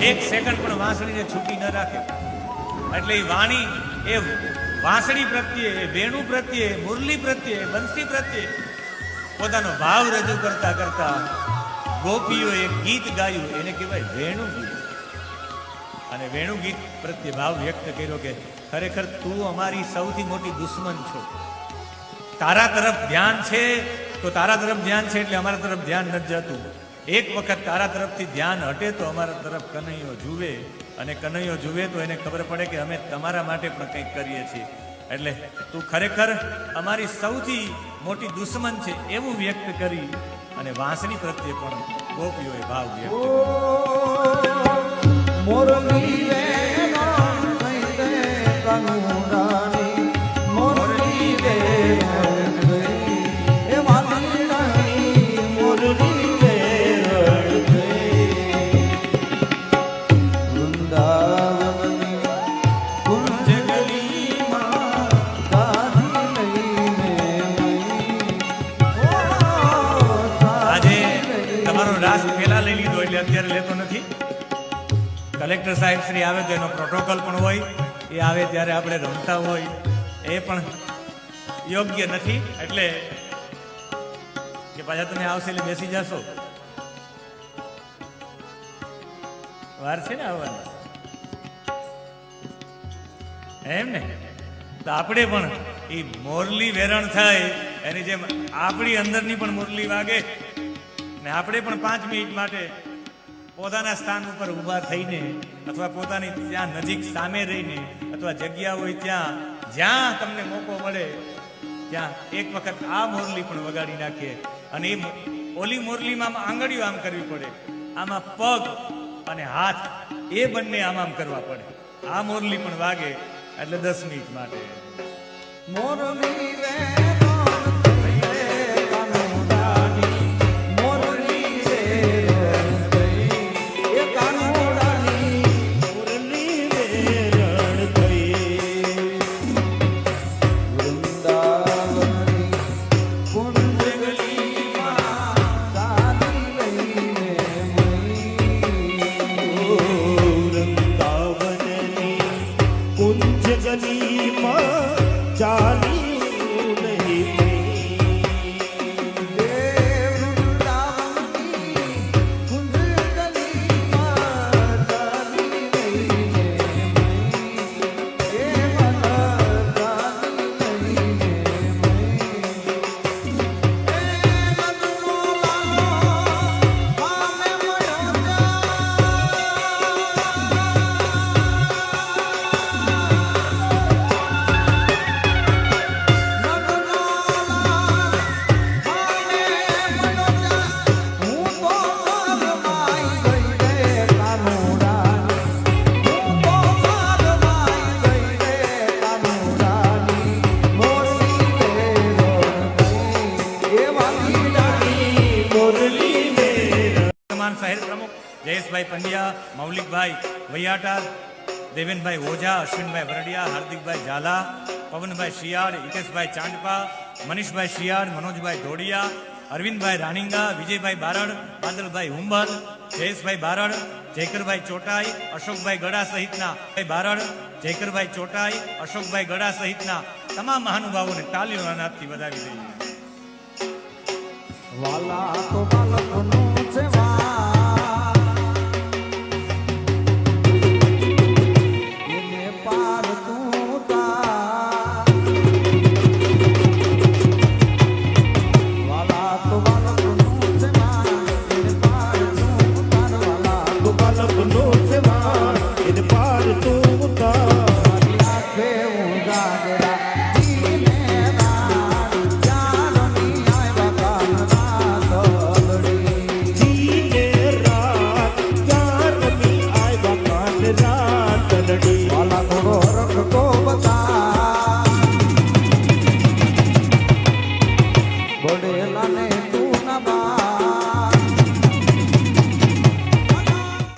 એક સેકન્ડ પણ વાંસળીને છૂટી ન રાખે. એટલે એ વાણી, એ વાંસળી પ્રત્યે, એ વેણુ પ્રત્યે, મુરલી પ્રત્યે, બંસી પ્રત્યે પોતાનો ભાવ રજૂ કરતા કરતા ગોપીઓ એક ગીત ગાયું, એને કહેવાય વેણુ ગીત. અને વેણુ ગીત પ્રત્યે ભાવ વ્યક્ત કર્યો કે ખરેખર તું અમારી સૌથી મોટી દુશ્મન છો. તારા તરફ ધ્યાન છે તો તારા તરફ ધ્યાન છે એટલે અમારા તરફ ધ્યાન નથી જતું. એક વખત તારા તરફથી ધ્યાન હટે તો અમારા તરફ કનૈયો જુએ, અને કનૈયો જુએ તો એને ખબર પડે કે અમે તમારા માટે પણ કંઈક કરીએ છીએ. એટલે તું ખરેખર અમારી સૌથી મોટી દુશ્મન છે એવું વ્યક્ત કરી અને વાંસળી પ્રત્યે પણ ગોપીઓએ ભાવ વ્યક્ત કર્યો. મોરલી વેણ થઈ રે કાનુડાની, મોરલી વેણ થઈ એ વાલીડાની, મોરલી વેણ થઈ વૃંદાવનની કુંજ ગલીમાં ગાદી લઈને આજે તમારો રાસ પેલા લઈ લીધો એટલે અત્યારે લેતો નથી. કલેક્ટર સાહેબ શ્રી આવે તો એનો પ્રોટોકોલ પણ હોય, એ આવે ત્યારે આપણે રમતા હોય, એ પણ યોગ્ય નથી. એટલે કે પાછા તમે આવશે એટલે બેસી જશો, વાર છે ને આવવાની, એમ ને? તો આપણે પણ એ મોરલી વેરણ થાય એની જેમ આપણી અંદરની પણ મુરલી વાગે ને આપણે પણ 5 મિનિટ માટે પોતાના સ્થાન ઉપર ઊભા થઈને અથવા પોતાની ત્યાં નજીક સામે રહીને અથવા જગ્યા હોય ત્યાં જ્યાં તમને મોકો મળે ત્યાં એક વખત આ મોરલી પણ વગાડી નાખીએ. અને એ ઓલી મોરલીમાં આંગળીઓ આમ કરવી પડે, આમાં પગ અને હાથ એ બંને આમ કરવા પડે. આ મોરલી પણ વાગે એટલે 10 મિનિટ માટે. મોરલી વેણ થઈ રે કાનુડાની, મોરલી વેણ થઈ એ કાનુડાની, મોરલી વેણ થઈ વૃંદાવનની કુંજ ગલીમાં ગાદી લઈને વૃંદાવનની કુંજ ગલીમાં ચાલ્યું નહીં. વૃંદાવનની કુંજ ગલીમાં ગાદી લઈને એ ગાદી લઈને મધુનો લાલો પામે મળ્યો શહેર પ્રમુખ જયેશભાઈ પંડ્યા, મૌલિકભાઈ વૈયાટા, દેવેનભાઈ ઓઝા, અશ્વિનભાઈ વરડિયા, હાર્દિકભાઈ ઝાલા, પવનભાઈ શિયાળ, હિતેશભાઈ ચાંદપા, મનીષભાઈ શિયાળ, મનોજભાઈ ઢોડિયા, અરવિંદભાઈ રાણીંગા, વિજયભાઈ બારડ, બાદલભાઈ હુંબલ, જયેશભાઈ બારડ, જયકરભાઈ ચોટાઈ, અશોકભાઈ ગડા સહિતના બારડ, જયકરભાઈ ચોટાઈ, અશોકભાઈ ગડા સહિતના તમામ મહાનુભાવોને તાલીઓના નાદથી વધાવી દઈએ. વાલા તો બાલકોનો